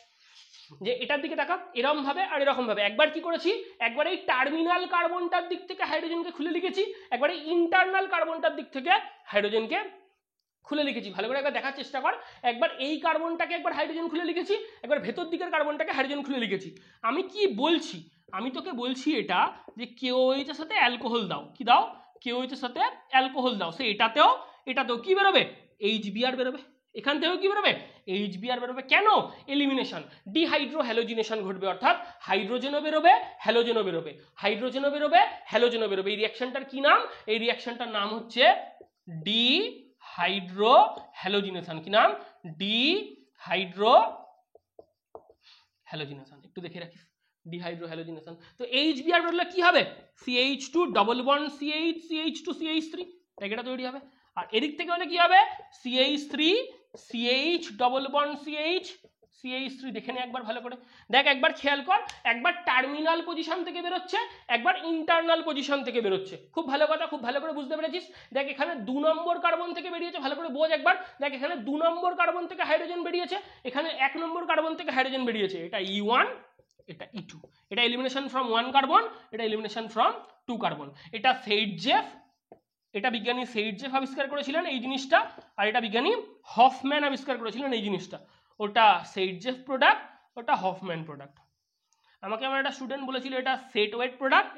যে এটার দিকে তাকা, এরকম ভাবে আর এরকম ভাবে। একবার কি করেছি, একবার এই টার্মিনাল কার্বনটার দিক থেকে হাইড্রোজেনকে খুলে লিখেছি, একবার এই ইন্টারনাল কার্বনটার দিক থেকে হাইড্রোজেনকে খুলে লিখেছি। ভালো করে একবার দেখার চেষ্টা কর। একবার এই কার্বনটাকে একবার হাইড্রোজেন খুলে লিখেছি, একবার ভেতর দিকের কার্বনটাকে হাইড্রোজেন খুলে লিখেছি। আমি কি বলছি? আমি তোকে বলছি এটা যে KOH এর সাথে অ্যালকোহল দাও। কি দাও? KOH এর সাথে অ্যালকোহল দাও। সে এটাতেও কি বেরোবে? HBr বেরোবে। এখান থেকেও কি বেরোবে? HBr বেরোবে। কেন? এলিমিনেশন, ডিহাইড্রো হ্যালোজিনেশন ঘটবে, অর্থাৎ হাইড্রোজেনও বেরোবে, হ্যালোজেনও বেরোবে, হাইড্রোজেনও বেরোবে, হ্যালোজেনও বেরোবে। এই রিঅ্যাকশনটার কি নাম? এই রিঅ্যাকশনটার নাম হচ্ছে ডিহাইড্রো হ্যালোজিনেশন। কি নাম? Dehydro halogenation. একটু দেখে রাখিস, ডিহাইড্রো হ্যালোজিনেশন। তো HBr বেরোলে কি হবে? CH2 double bond CH, CH2 CH3, এটা তৈরি হবে। আর এদিক থেকে হলে কি হবে? CH3 CH double bond CH, CH3। দেখে নে একবার ভালো করে দেখ, একবার খেয়াল কর। একবার টার্মিনাল পজিশন থেকে বেরোচ্ছে, একবার ইন্টারনাল পজিশন থেকে বেরোচ্ছে। খুব ভালো কথা, খুব ভালো করে বুঝতে পেরেছিস। দেখ এখানে 2 নম্বর কার্বন থেকে বেরিয়েছে, ভালো করে বোঝ একবার। দেখ এখানে 2 নম্বর কার্বন থেকে হাইড্রোজেন বেরিয়েছে, এখানে 1 নম্বর কার্বন থেকে হাইড্রোজেন বেরিয়েছে। এটা E1, এটা E2। এটা এলিমিনেশন ফ্রম 1 কার্বন, এটা এলিমিনেশন ফ্রম 2 কার্বন। এটা সেইডজেফ, এটা বিজ্ঞানী সেইডজেফ আবিষ্কার করেছিলেন এই জিনিসটা, আর এটা বিজ্ঞানী হফম্যান আবিষ্কার করেছিলেন এই জিনিসটা। ওটা সেইডজেফ প্রোডাক্ট, ওটা হফম্যান প্রোডাক্ট। আমাকে আমার একটা স্টুডেন্ট বলেছিল এটা সেট ওয়েট প্রোডাক্ট,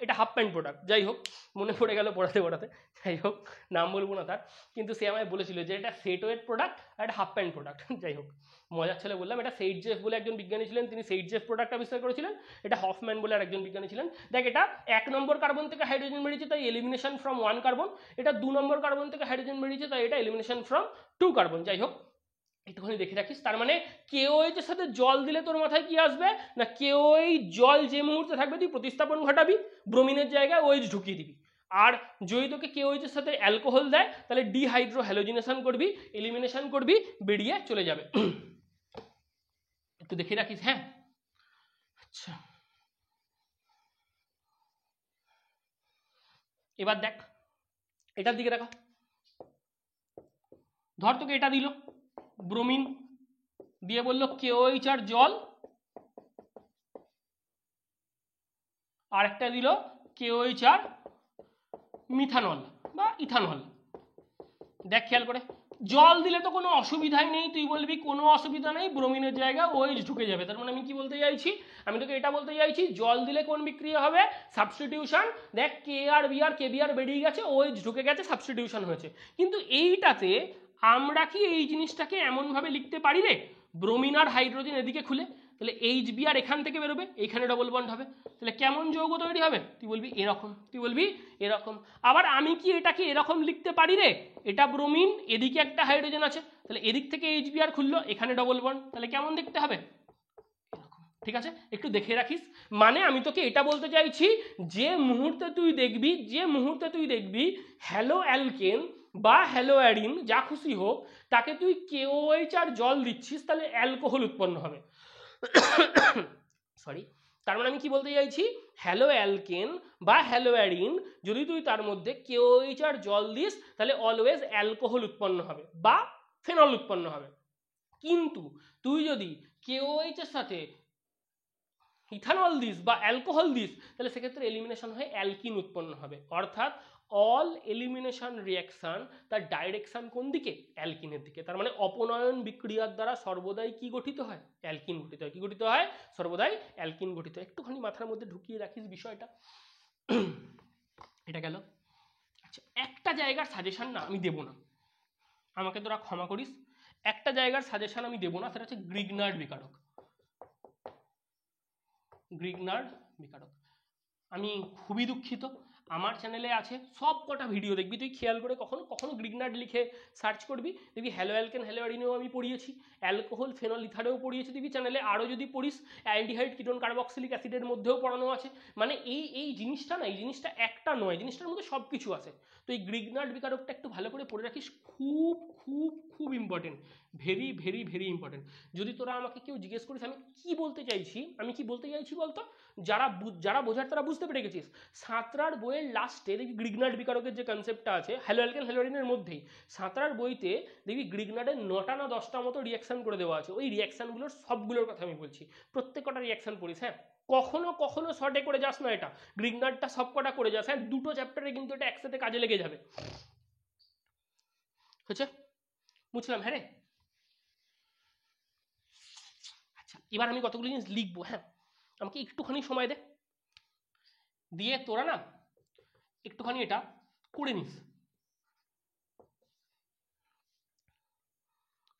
এটা হাফ প্যান্ট প্রোডাক্ট। যাই হোক, মনে পড়ে গেল পড়াতে পড়াতে, যাই হোক নাম বলবো না তার। কিন্তু সে আমায় বলেছিল যে এটা সেট ওয়েট প্রোডাক্ট আর এটা হাফ প্যান্ট প্রোডাক্ট। যাই হোক, মজার ছেলে বললাম। এটা সেইডজেফ বলে একজন বিজ্ঞানী ছিলেন, তিনি সেইডজেফ প্রোডাক্ট আবিষ্কার করেছিলেন। এটা হফম্যান বলে আর একজন বিজ্ঞানী ছিলেন। দেখ এটা 1 নম্বর কার্বন থেকে হাইড্রোজেন বেরিয়েছে, তাই এলিমিনেশন ফ্রম 1 কার্বন। এটা 2 নম্বর কার্বন থেকে হাইড্রোজেন বেরিয়েছে, তাই এটা এলিমিনেশন ফ্রম 2 কার্বন। যাই হোক, একটুখানি দেখে রাখিস। তার মানে KOH এর সাথে জল দিলে তোর মাথায় কি আসবে না, KOH জল যে মুহূর্তে থাকবে তুই প্রতিস্থাপন ঘটাবি, ব্রোমিনের জায়গায় OH ঢুকিয়ে দিবি। আর যদি তোকে KOH এর সাথে অ্যালকোহল দেয়, তাহলে ডিহাইড্রো হ্যালোজিনেশন করবি, এলিমিনেশন করবি, বেরিয়ে চলে যাবে। একটু দেখে রাখিস, হ্যাঁ। আচ্ছা, এবার দেখ এটার দিকে রাখো। ধর তোকে এটা দিল ব্রোমিন, দিয়ে বললো KOH আর জল, আর একটা দিল KOH আর মিথানল বা ইথানল। দেখ খেয়াল করে, জল দিলে তো কোনো অসুবিধাই নেই, তুই বলবি কোনো অসুবিধা নেই, ব্রোমিনের জায়গায় OH ঢুকে যাবে। তার মানে আমি কি বলতে চাইছি? আমি তোকে এটা বলতে চাইছি জল দিলে কোন বিক্রিয়া হবে? সাবস্টিটিউশন। দেখ KBr বেরিয়ে গেছে, OH ঢুকে গেছে, সাবস্টিটিউশন হয়েছে। কিন্তু এইটাতে আমরা কি এই জিনিসটাকে এমনভাবে লিখতে পারি রে, ব্রোমিন আর হাইড্রোজেন এদিকে খুলে, তাহলে HBr এখান থেকে বেরোবে, এইখানে ডবল বন্ড হবে, তাহলে কেমন যৌগ তৈরি হবে? তুই বলবি এরকম, তুই বলবি এরকম। আবার আমি কি এটাকে এরকম লিখতে পারি রে, এটা ব্রোমিন, এদিকে একটা হাইড্রোজেন আছে, তাহলে এদিক থেকে HBr খুললো, এখানে ডবল বন্ড, তাহলে কেমন দেখতে হবে? এরকম। ঠিক আছে, একটু দেখে রাখিস। মানে আমি তোকে এটা বলতে চাইছি, যে মুহূর্তে তুই দেখবি হ্যালো অ্যালকেন বা হ্যালো অ্যারিন যা খুশি হোক, তাকে তুই KOH আর জল দিচ্ছিস, তাহলে অ্যালকোহল উৎপন্ন হবে। সরি, তার মানে আমি কি বলতে চাইছি, হ্যালো অ্যালকেন বা হ্যালো অ্যারিন যদি তুই তার মধ্যে কেওএইচ আর জল দিস তাহলে অলওয়েজ অ্যালকোহল উৎপন্ন হবে বা ফেনল উৎপন্ন হবে। কিন্তু তুই যদি কেওএইচ এর সাথে ইথানল দিস বা অ্যালকোহল দিস তাহলে সেক্ষেত্রে এলিমিনেশন হয়ে অ্যালকিন উৎপন্ন হবে। অর্থাৎ অল এলিমিনেশন রিয়াকশন তার ডাইরেকশন কোন দিকে, অ্যালকিনের দিকে। তার মানে অপনয়ন বিক্রিয়ার দ্বারা সর্বদাই কি গঠিত হয়, অ্যালকিন গঠিত হয়। কি গঠিত হয়, সর্বদাই অ্যালকিন গঠিত হয়। একটুখানি মাথার মধ্যে ঢুকিয়ে রাখিস বিষয়টা। এটা গেল। আচ্ছা, একটা জায়গার সাজেশন না আমি দেবো না, আমাকে তোরা ক্ষমা করিস, একটা জায়গার সাজেশন আমি দেবো না, সেটা হচ্ছে গ্রিগনার্ড বিকারক। গ্রিগনার্ড বিকারক আমি খুবই দুঃখিত, আমার চ্যানেলে আছে সব কটা ভিডিও দেখবি, তুই খেয়াল করে কখনো কখনো গ্রিগনার্ড লিখে সার্চ করবি, দেখবি হ্যালো অ্যালকেন হ্যালো অ্যারিনেও আমি পড়িয়েছি, অ্যালকোহল ফেনল ইথারেও পড়িয়েছি, দেখবি চ্যানেলে আরও যদি পড়িস অ্যালডিহাইড কিটোন কার্বক্সিলিক অ্যাসিডের মধ্যেও পড়ানো আছে। মানে এই জিনিসটা না, এই জিনিসটা একটা নয়, জিনিসটার মধ্যে সব কিছু আছে। তো এই গ্রিগনার্ড বিকারকটা একটু ভালো করে পড়ে রাখিস, খুব খুব খুব important, very very very important. যদি তোরা আমাকে কেউ জিজ্ঞেস করিস আমি কি বলতে চাইছি বলতো, যারা বোঝার তারা বুঝতে পেরে গেছিস। সাঁতরার বইয়ের লাস্টে দেখবি গ্রিগনার্ড বিকারকের যে কনসেপ্টটা আছে হ্যালো অ্যালকেন হ্যালো অ্যারিনের মধ্যেই, সাঁতরার বইতে দেখবি গ্রিগনার্ডের 9টা না 10টা মতো রিয়াকশন করে দেওয়া আছে। ওই রিয়াকশনগুলোর সবগুলোর কথা আমি বলছি, প্রত্যেকটা রিয়াকশন পড়িস। হ্যাঁ, কখনো কখনো শর্টে করে যাস না, এটা গ্রিগনার্ডটা সব কটা করে যাস। হ্যাঁ, দুটো চ্যাপ্টারে কিন্তু এটা একসাথে কাজে লেগে যাবে। হচ্ছে বুঝলাম, হ্যাঁ রে। আচ্ছা, এবার আমি কতগুলো জিনিস লিখবো, হ্যাঁ আমাকে একটুখানি সময় দে, দিয়ে তোরা না একটুখানি এটা করে নিস,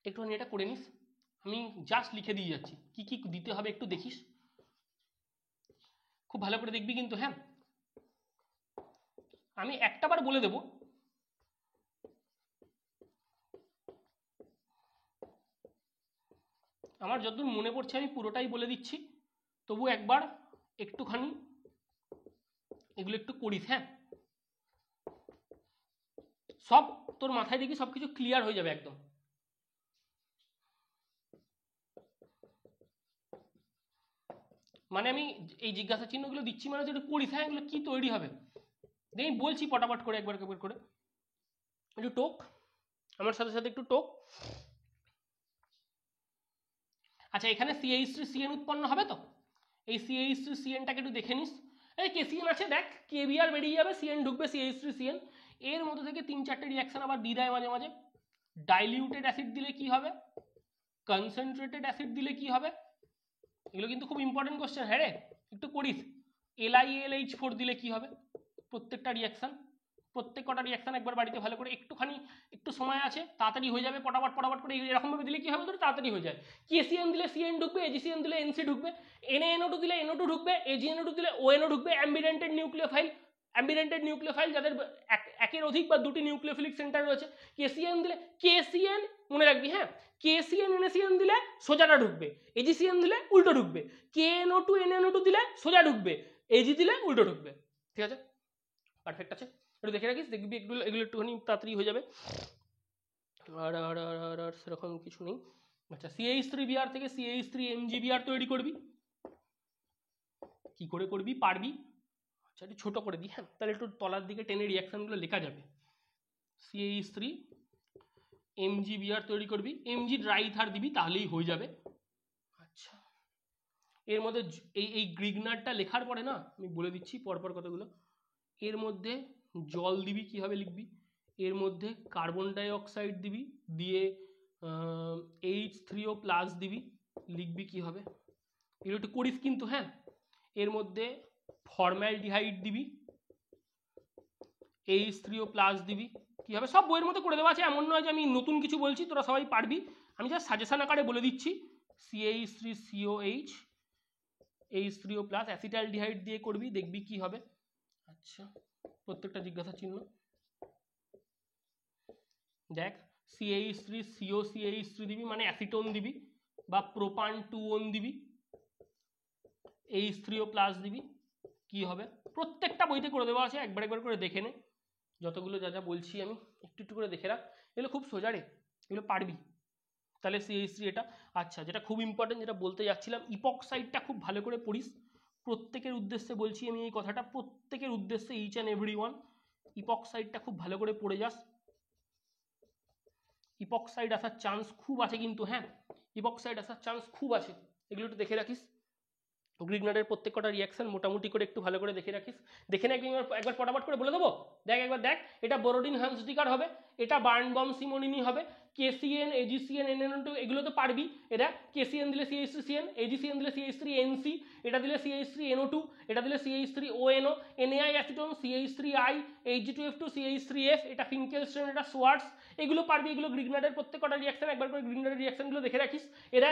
একটুখানি এটা করে নিস। আমি জাস্ট লিখে দিয়ে যাচ্ছি, কি কি দিতে হবে একটু দেখিস, খুব ভালো করে দেখবি কিন্তু। হ্যাঁ, আমি একটা বার বলে দেব, আমার যতদূর মনে পড়ছে আমি পুরোটাই বলে দিচ্ছি, তবু একবার একটুখানি এগুলো একটু করিস। হ্যাঁ, সব তোর মাথায় দেখি সবকিছু ক্লিয়ার হয়ে যাবে একদম। মানে আমি এই জিজ্ঞাসা চিহ্নগুলো দিচ্ছি মানে যেটা করিস, হ্যাঁ এগুলো কি তৈরি হবে দেখি বলছি পটাপট করে একবার একবার করে। একটু টোক, আমার সাথে সাথে একটু টোক। আচ্ছা, এখানে CH3CN উৎপন্ন হবে তো, এই CH3CNটাকে একটু দেখে নিস। এই KCN আছে দেখ, KBr বেরিয়ে যাবে, CN ঢুকবে, CH3CN এর মধ্যে থেকে 3-4টে রিয়াকশন আবার দিয়ে দেয় মাঝে মাঝে। ডাইলিউটেড অ্যাসিড দিলে কি হবে, কনসেন্ট্রেটেড অ্যাসিড দিলে কি হবে, এগুলো কিন্তু খুব ইম্পর্টেন্ট কোশ্চেন। হ্যাঁ রে, একটু করিস। LiAlH4 দিলে কি হবে, প্রত্যেকটা রিয়াকশন, প্রত্যেক কটা রিয়াকশন একবার বাড়িতে ভালো করে একটুখানি, একটু সময় আছে তাড়াতাড়ি হয়ে যাবে, পটাপট পটাপট করে এরকমভাবে দিলে কি হবে তোর তাড়াতাড়ি হয়ে যায়। KCN দিলে CN ঢুকবে, AgCN দিলে NC ঢুকবে, NaNO2 দিলে NO2 ঢুকবে, AgNO2 দিলে ONO ঢুকবে। অ্যাম্বিডেন্টেড নিউক্লিওফাইল যাদের একের অধিক বা দুটি নিউক্লিওফিলিক সেন্টার রয়েছে, KCN দিলে, KCN মনে রাখবি, হ্যাঁ KCN NaCN দিলে সোজাটা ঢুকবে, AgCN দিলে উল্টো ঢুকবে, KNO2 NaNO2 দিলে সোজা ঢুকবে, Ag দিলে উল্টো ঢুকবে। ঠিক আছে, পারফেক্ট আছে, একটু দেখে রাখিস, দেখবি এগুলো এগুলো একটুখানি তাড়াতাড়ি হয়ে যাবে। আর আর আর আর আর সেরকম কিছু নেই। আচ্ছা, CH3Br থেকে CH3MgBr তৈরি করবি, কি করে করবি পারবি? আচ্ছা, একটু ছোটো করে দিই, হ্যাঁ তাহলে একটু তলার দিকে টেনে রিয়াকশানগুলো লেখা যাবে। CH3MgBr তৈরি করবি, Mg ড্রাই ইথার দিবি তাহলেই হয়ে যাবে। আচ্ছা, এর মধ্যে এই গ্রিগনারটা লেখার পরে না আমি বলে দিচ্ছি পরপর কতগুলো, এর মধ্যে জল দিবি, কীভাবে লিখবি, এর মধ্যে কার্বন ডাই অক্সাইড দিবি, দিয়ে H3O+ দিবি, লিখবি কি হবে এগুলো একটু করিস কিন্তু। হ্যাঁ, এর মধ্যে ফর্মালডিহাইড দিবি, H3O+ দিবি, কি হবে সব বইয়ের মতো করে দেওয়া আছে, এমন নয় যে আমি নতুন কিছু বলছি, তোরা সবাই পারবি, আমি জাস্ট সাজেশন আকারে বলে দিচ্ছি। CH3COH, H3O+, অ্যাসিটালডিহাইড দিয়ে করবি, দেখবি কি হবে। আচ্ছা, প্রত্যেকটা জিজ্ঞাসা চিহ্ন দেখ, CH3COCH3 দিবি মানে অ্যাসিটোন দিবি বা প্রোপান 2 দিবি, H3O+ দিবি, কি হবে প্রত্যেকটা বইতে করে দেওয়া আছে, একবার একবার করে দেখে নে, যতগুলো যা যা বলছি আমি একটু একটু করে দেখে রাখ, এগুলো খুব সোজা রে, এগুলো পারবি। তাহলে CH3 এটা। আচ্ছা, যেটা খুব ইম্পর্টেন্ট যেটা বলতে যাচ্ছিলাম, ইপক্সাইডটা খুব ভালো করে পড়িস, প্রত্যেকের উদ্দেশ্যে বলছি আমি এই কথাটা, প্রত্যেকের উদ্দেশ্যে, ইচ অ্যান্ড এভরিওয়ান, ইপক্সাইডটা খুব ভালো করে পড়ে যাস। ইপক্সাইড আসার চান্স খুব আছে কিন্তু, হ্যাঁ ইপক্সাইড আসার চান্স খুব আছে, এগুলো একটু দেখে রাখিস। গ্রিগনারের প্রত্যেক কটা রিয়াকশন মোটামুটি করে একটু ভালো করে দেখে রাখিস। দেখে না একবার পটাপট করে বলে দেবো, দেখ একবার দেখ। এটা বোরোডিন হান্সডিকার হবে, এটা বার্নবম সিমোনিনি হবে, কেসিএন এজিসিএন এনএন2 এগুলো তো পারবি। এটা কেসিএন দিলে CH3CN, এজিসিএন দিলে CH3NC, এটা দিলে CH3NO2, এটা দিলে CH3ONO, NAI acetone, CH3I, Hg2F2, CH3F, এটা ফিনকেলস্টোন, এটা সোয়ার্টস, এগুলো পারবি। এগুলো গ্রিগনারের প্রত্যেক কটা রিয়াকশন একবার করে গ্রিগনারের রিয়াকশনগুলো দেখে রাখিস। এরা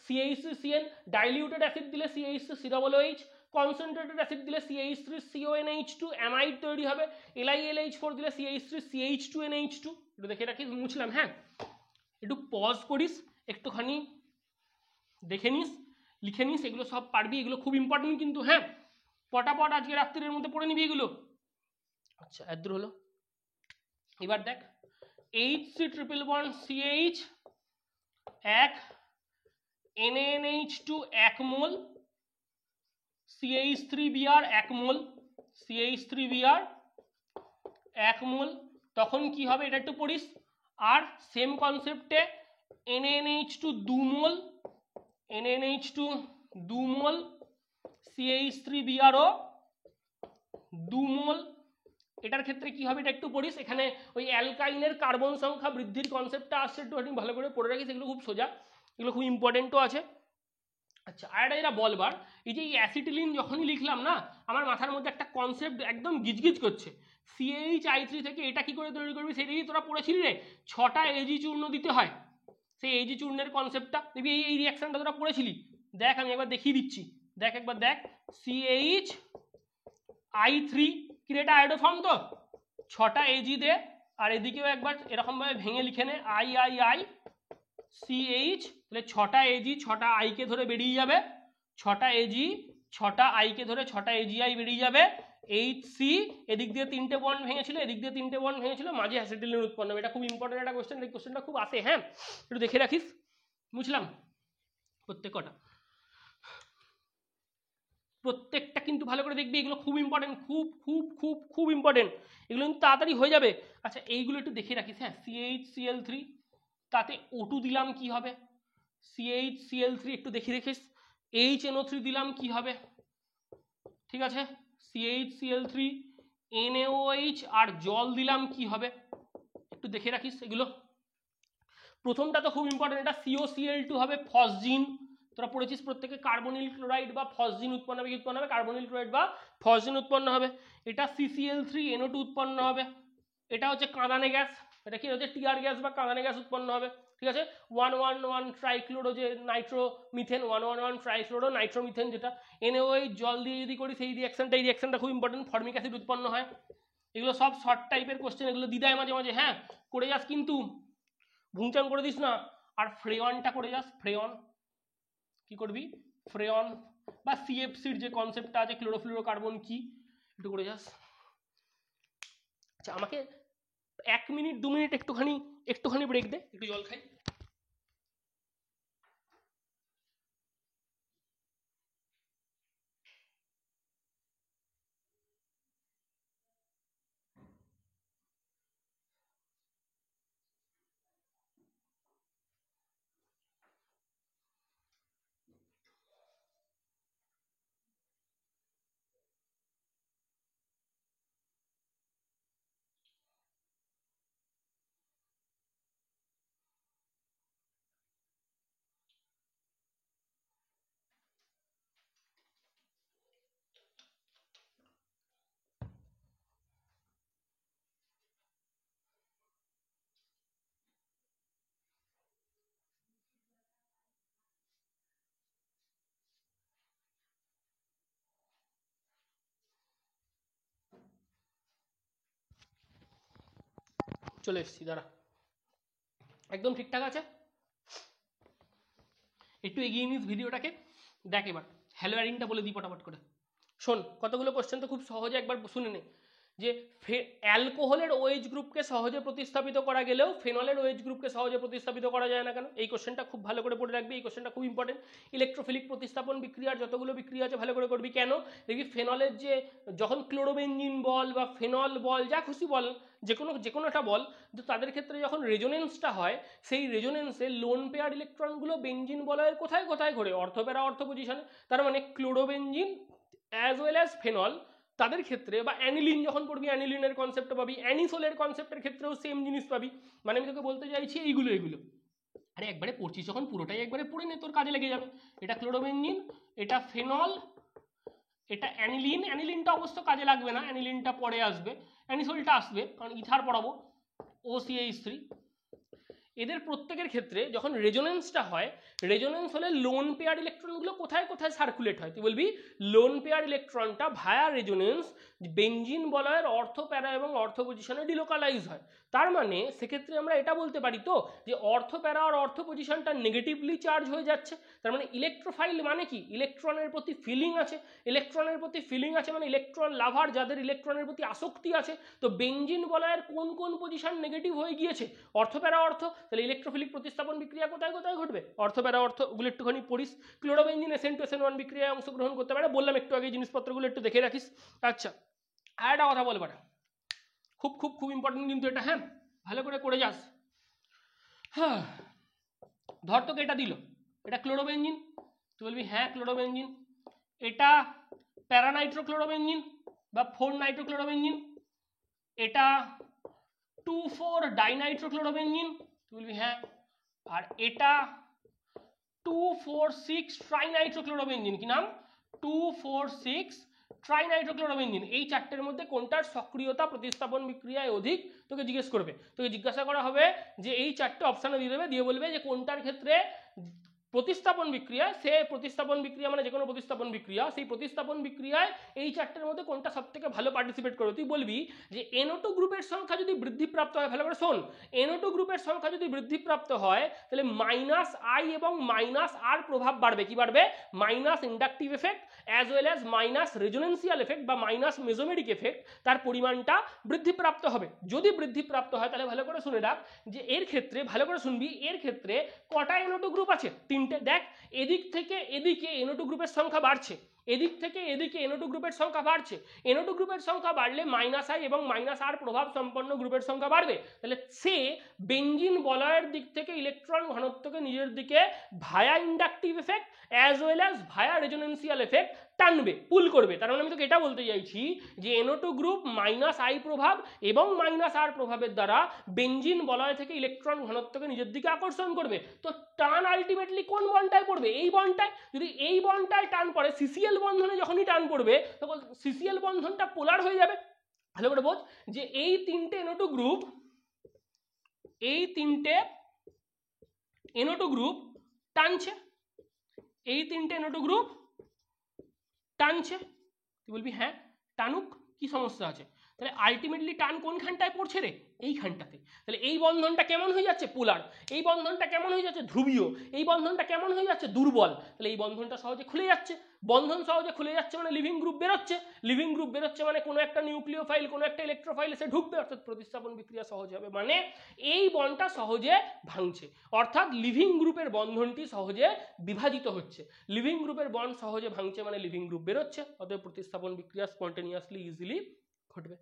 CH3CN, ডাইলিউটেড অ্যাসিড দিলে CH3COOH, কনসেন্ট্রেটেড অ্যাসিড দিলে CH3CONH2, অ্যামাইড তৈরি হবে। LiLH4 দিলে CH3CH2NH2, একটু দেখে রাখিস, মুছলাম। হ্যাঁ একটু পজ করিস, একটুখানি দেখে নিস, লিখে নিস, এগুলো সব পারবি, এগুলো খুব ইম্পর্টেন্ট কিন্তু। হ্যাঁ পটাপট আজকে রাত্রির মধ্যে পড়ে নিবি এগুলো। আচ্ছা এত হলো, এবার দেখ HC�11CH এক, NaNH2 1 মোল, CH3Br 1 মোল, CH3Br 1 মোল, তখন কি হবে এটা একটু পড়িস। আর সেম কনসেপ্টে NaNH2 2 মোল, NaNH2 2 মোল, CH3Br ও 2 মোল। এটার ক্ষেত্রে কি হবে এটা একটু পড়িস, এখানে ওই অ্যালকাইনের কার্বন সংখ্যা বৃদ্ধির কনসেপ্টটা আসছে, একটু ভালো করে পড়ে রাখিস, এগুলো খুব সোজা, এগুলো খুব ইম্পর্টেন্টও আছে। আচ্ছা আর এটা বলবার, এই যে অ্যাসিটিলিন যখনই লিখলাম না, আমার মাথার মধ্যে একটা কনসেপ্ট একদম গিজগিজ করছে। CHI3 থেকে এটা কি করে তৈরি করবি সেটাই তোরা পড়েছিলি রে, 6টা এজি চূর্ণ দিতে হয়, সেই এজি চূর্ণের কনসেপ্টটা দেখবি, এই রিয়াকশনটা তোরা পড়েছিলি। দেখ আমি একবার দেখিয়ে দিচ্ছি, দেখ একবার দেখ, CHI3 কিরেটা আয়োডোফর্ম তো, 6টা এজি দে, আর এদিকেও একবার এরকমভাবে ভেঙে লিখে নে II CH, তাহলে 6টা এজি 6টা আইকে ধরে বেরিয়ে যাবে, 6টা এজি 6টা আইকে ধরে 6টা এজিআই বেরিয়ে যাবে, HC এদিক দিয়ে 3টে বন্ড ভেঙেছিল, এদিক দিয়ে 3টে বন্ড ভেঙেছিল, মাঝে অ্যাসিটিলিন উৎপন্ন হবে। এটা খুব ইম্পর্টেন্ট একটা কোশ্চেন, এই কোশ্চেনটা খুব আসে। হ্যাঁ একটু দেখে রাখিস, বুঝলাম প্রত্যেক কটা, প্রত্যেকটা কিন্তু ভালো করে দেখবি, এগুলো খুব ইম্পর্টেন্ট, খুব খুব খুব খুব ইম্পর্টেন্ট, এগুলো কিন্তু তাড়াতাড়ি হয়ে যাবে। আচ্ছা এইগুলো একটু দেখে রাখিস। হ্যাঁ CHCl3, তাতে O2 দিলাম কি হবে, CHCl3 একটু দেখে রেখিস। HNO3 দিলাম কি হবে, ঠিক আছে, CHCl3 NaOH আর জল দিলাম কি হবে, একটু দেখে রাখিস এগুলো। প্রথমটা তো খুব ইম্পর্টেন্ট, এটা COCl2 হবে, ফসজিন, তোরা পড়েছিস প্রত্যেকে, কার্বনিল ক্লোরাইড বা ফসজিন উৎপন্ন হবে, কি উৎপন্ন হবে, কার্বনিল ক্লোরাইড বা ফসজিন উৎপন্ন হবে। এটা CCl3NO2 উৎপন্ন হবে, এটা হচ্ছে কাঁদানে গ্যাস, এটা কি হচ্ছে টিয়ার গ্যাস বা কাঁদানে গ্যাস উৎপন্ন হবে, ঠিক আছে। 111 ট্রাইক্লোরো যে নাইট্রোমিথেন, 111 ট্রাইক্লোরো নাইট্রোমিথেন, যেটা NaOH জল দিয়ে যদি করি সেই রিয়াকশনটা, এই রিয়াকশনটা খুব ইম্পর্টেন্ট, ফর্মিক অ্যাসিড উৎপন্ন হয়। এগুলো সব শর্ট টাইপের কোশ্চেন, এগুলো দিদায় মাঝে মাঝে, হ্যাঁ করে যাস কিন্তু, ভুংচাং করে দিস না। আর ফ্রেয়নটা করে যাস, ফ্রেয়ন কি করবি, ফ্রেয়ন বা CFCর যে কনসেপ্টটা আছে, ক্লোরোফ্লুরোকার্বন কি, একটু করে যাস। আচ্ছা আমাকে 1 মিনিট 2 মিনিট একটুখানি ব্রেক দে, একটু জল খাই। চলে এসেছি, দাঁড়া, একদম ঠিকঠাক আছে, একটু এগিয়ে নিস ভিডিওটাকে, দেখ এবার হ্যালো অ্যারিনটা বলে দিই পটাপট করে। শোন কতগুলো কোশ্চেন তো খুব সহজে একবার শুনে নে। যে অ্যালকোহলের ওএইচ গ্রুপকে সহজে প্রতিস্থাপিত করা গেলেও ফেনলের ওএইচ গ্রুপকে সহজে প্রতিস্থাপিত করা যায় না কেন? এই কোশ্চেনটা খুব ভালো করে পড়ে রাখবি, এই কোশ্চেনটা খুব ইম্পর্টেন্ট। ইলেকট্রোফিলিক প্রতিস্থাপন বিক্রিয়ার যতগুলো বিক্রিয়া আছে ভালো করে করবি। কেন? দেখবি ফেনলের যে যখন ক্লোরোবেনজিন বল বা ফেনল বল যা খুশি বল, যে কোনো একটা বল, তো তাদের ক্ষেত্রে যখন রেজোনেন্সটা হয় সেই রেজোনেন্সে লোন পেয়ার ইলেকট্রনগুলো বেঞ্জিন বলয়ের কোথায় কোথায় ঘোরে? অর্থ প্যারা অর্থ পজিশনে। তার মানে chlorobenzene as well as phenol তাদের ক্ষেত্রে, বা অ্যানিলিন যখন পড়বি অ্যানিলিনের কনসেপ্ট পাবি, অ্যানিসোলের কনসেপ্টের ক্ষেত্রেও সেম জিনিস পাবি। মানে আমি তোকে বলতে চাইছি এইগুলো। আরে একবারে পড়ছিস যখন পুরোটাই একবারে পড়ে নে, তোর কাজে লেগে যাবে। এটা ক্লোরোবেনজিন, এটা ফেনল, এটা অ্যানিলিন। অ্যানিলিনটা অবশ্য কাজে লাগবে না, অ্যানিলিনটা পরে আসবে, অ্যানিসোলটা আসবে কারণ ইথার পড়াবো, OCH3। এদের প্রত্যেকের ক্ষেত্রে যখন রেজোনেন্সটা হয়, রেজোনেন্স হলে লোন পেয়ার ইলেকট্রনগুলো কোথায় কোথায় সার্কুলেট হয়? তুই বলবি লোন পেয়ার ইলেকট্রনটা ভায়া রেজোনেন্স বেঞ্জিন বলয়ের অর্থ প্যারা এবং অর্থ পজিশনে ডিলোকালাইজ হয়। তার মানে সেক্ষেত্রে আমরা এটা বলতে পারি তো যে অর্থ প্যারা আর অর্থ পজিশনটা নেগেটিভলি চার্জ হয়ে যাচ্ছে। তার মানে ইলেকট্রোফাইল মানে কি? ইলেকট্রনের প্রতি ফিলিং আছে। ইলেকট্রনের প্রতি ফিলিং আছে মানে ইলেকট্রন লাভার, যাদের ইলেকট্রনের প্রতি আসক্তি আছে। তো বেঞ্জিন বলয়ের কোন কোন পজিশন নেগেটিভ হয়ে গিয়েছে? অর্থ প্যারা অর্থ। তাহলে ইলেকট্রোফিলিক প্রতিস্থাপন বিক্রিয়া কোথায় কোথায় ঘটবে? অর্থ প্যারা অর্থ। ওগুলো একটুখানি পড়িস। ক্লোরোবেনজিন SN2SN1 বিক্রিয়ায় অংশগ্রহণ করতে পারে, বললাম একটু আগে জিনিসপত্রগুলো একটু দেখে রাখিস। আচ্ছা, আর একটা কথা বলবার, খুব খুব খুব ইম্পর্টেন্ট কিন্তু এটা, হ্যাঁ ভালো করে করে যাস। হ্যাঁ, ধর তোকে এটা দিল, এটা ক্লোরোবেনজিন, তুই বলবি হ্যাঁ ক্লোরোবেনজিন। এটা প্যারানাইট্রোক্লোরোবেনজিন বা 4-নাইট্রোক্লোরোবেনজিন। এটা 2,4-ডাইনাইট্রোক্লোরোবেনজিন, তুই বলবি হ্যাঁ। আর এটা 2,4,6 ট্রাইনাইট্রোক্লোরোবেনজিন। কি নাম? 2,4,6 ট্রাইনাইট্রোক্লোরোবেনজিন। এই চারটের মধ্যে কোনটার সক্রিয়তা প্রতিস্থাপন বিক্রিয়ায় অধিক তোকে জিজ্ঞেস করবে। তোকে জিজ্ঞাসা করা হবে যে এই চারটে অপশানে দিয়ে দেবে, দিয়ে বলবে যে কোনটার ক্ষেত্রে প্রতিস্থাপন বিক্রিয়া, সে প্রতিস্থাপন বিক্রিয়া মানে যে কোনো প্রতিস্থাপন বিক্রিয়া, সেই প্রতিস্থাপন বিক্রিয়ায় এই চারটের মধ্যে কোনটা সব থেকে ভালো পার্টিসিপেট করবে। তুই বলবি যে NO2 গ্রুপের সংখ্যা যদি বৃদ্ধিপ্রাপ্ত হয়, ভালো করে শোন, NO2 গ্রুপের সংখ্যা যদি বৃদ্ধিপ্রাপ্ত হয় তাহলে -I এবং -R প্রভাব বাড়বে। কি বাড়বে? Minus inductive effect as well as minus resonancial effect বা মাইনাস মেজোমেরিক এফেক্ট, তার পরিমাণটা বৃদ্ধিপ্রাপ্ত হবে। যদি বৃদ্ধিপ্রাপ্ত হয় তাহলে ভালো করে শুনে রাখ যে এর ক্ষেত্রে, ভালো করে শুনবি, এর ক্ষেত্রে কটা NO2 গ্রুপ আছে? 3টে। দেখ, এদিক থেকে এদিকে NO2 গ্রুপের সংখ্যা বাড়ছে, এদিক থেকে এদিকে NO2 গ্রুপের সংখ্যা বাড়ছে। NO2 গ্রুপের সংখ্যা বাড়লে -I এবং -R প্রভাব সম্পন্ন গ্রুপের সংখ্যা বাড়বে। তাহলে সে বেঞ্জিন বলয়ের দিক থেকে ইলেকট্রন ঘনত্বকে নিজের দিকে via inductive effect as well as via resonancial effect টানবে, পুল করবে। তার মানে আমি তোকে এটা বলতে চাইছি যে NO2 গ্রুপ -I প্রভাব এবং -R প্রভাবের দ্বারা বেঞ্জিন বলয় থেকে ইলেকট্রন ঘনত্বকে নিজের দিকে আকর্ষণ করবে। তো টান আলটিমেটলি কোন বন্ডটায় পড়বে? এই বন্ডটায়। যদি এই বন্ডটায় টান পড়ে, CCl বন্ধনে যখনই টান পড়বে তখন CCl বন্ধনটা পোলার হয়ে যাবে। ভালো করে বোঝ যে এই তিনটে NO2 গ্রুপ, এই তিনটে NO2 গ্রুপ টানছে, এই তিনটে NO2 গ্রুপ টানছে। তুই বলবি হ্যাঁ টানুক, কি সমস্যা আছে? তাহলে আলটিমেটলি টান কোনখানটায় পড়ছে রে? এইখানটাতে। তাহলে এই বন্ধনটা কেমন হয়ে যাচ্ছে? পোলার। এই বন্ধনটা কেমন হয়ে যাচ্ছে? ধ্রুবীয়। এই বন্ধনটা কেমন হয়ে যাচ্ছে? দুর্বল। তাহলে এই বন্ধনটা সহজে খুলে যাচ্ছে। বন্ধন সহজে খুলে যাচ্ছে মানে লিভিং গ্রুপ বেরোচ্ছে। লিভিং গ্রুপ বেরোচ্ছে মানে কোনো একটা নিউক্লিওফাইল, কোনো একটা ইলেকট্রোফাইল এসে ঢুকবে, অর্থাৎ প্রতিস্থাপন বিক্রিয়া সহজ হবে। মানে এই বন্ডটা সহজে ভাঙছে, অর্থাৎ লিভিং গ্রুপের বন্ধনটি সহজে বিভাজিত হচ্ছে। লিভিং গ্রুপের বন্ড সহজে ভাঙছে মানে লিভিং গ্রুপ বেরোচ্ছে, অতএব প্রতিস্থাপন বিক্রিয়া স্পন্টেনিয়াসলি ইজিলি ঘটবে।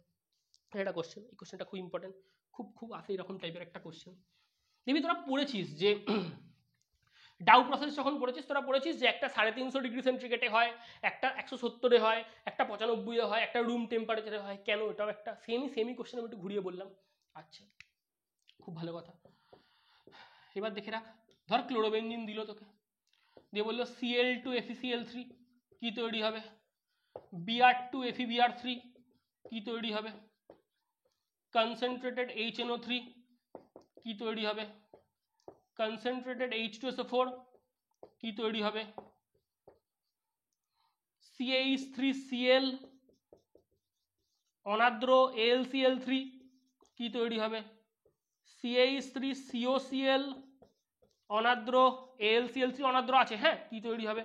এটা কোশ্চেন, এই কোশ্চেনটা খুব ইম্পর্টেন্ট, খুব খুব আসে এরকম টাইপের একটা কোশ্চেন। দেখবি তোরা পড়েছিস যে ডাউ প্রসেস যখন পড়েছিস, তোরা পড়েছিস যে একটা 350 ডিগ্রি সেন্টিগ্রেডে হয়, একটা 170-এ হয়, একটা 95-এ হয়, একটা রুম টেম্পারেচারে হয়। কেন? এটাও একটা সেমি কোশ্চেন, আমি একটু ঘুরিয়ে বললাম। আচ্ছা, খুব ভালো কথা। এবার দেখে রাখ, ধর ক্লোরোবেনজিন দিল তোকে, দিয়ে বললো Cl2FeCl3 কি তৈরি হবে? Br2FeBr3 কি তৈরি হবে? কনসেন্ট্রেটেড HNO3 কি তৈরি হবে? কনসেন্ট্রেটেড H2SO4 কি তৈরি হবে? CH3Cl অনাদ্র AlCl3 কি তৈরি হবে? CH3COCl অনাদ্র AlCl3 অনাদ্র আছে, হ্যাঁ, কি তৈরি হবে?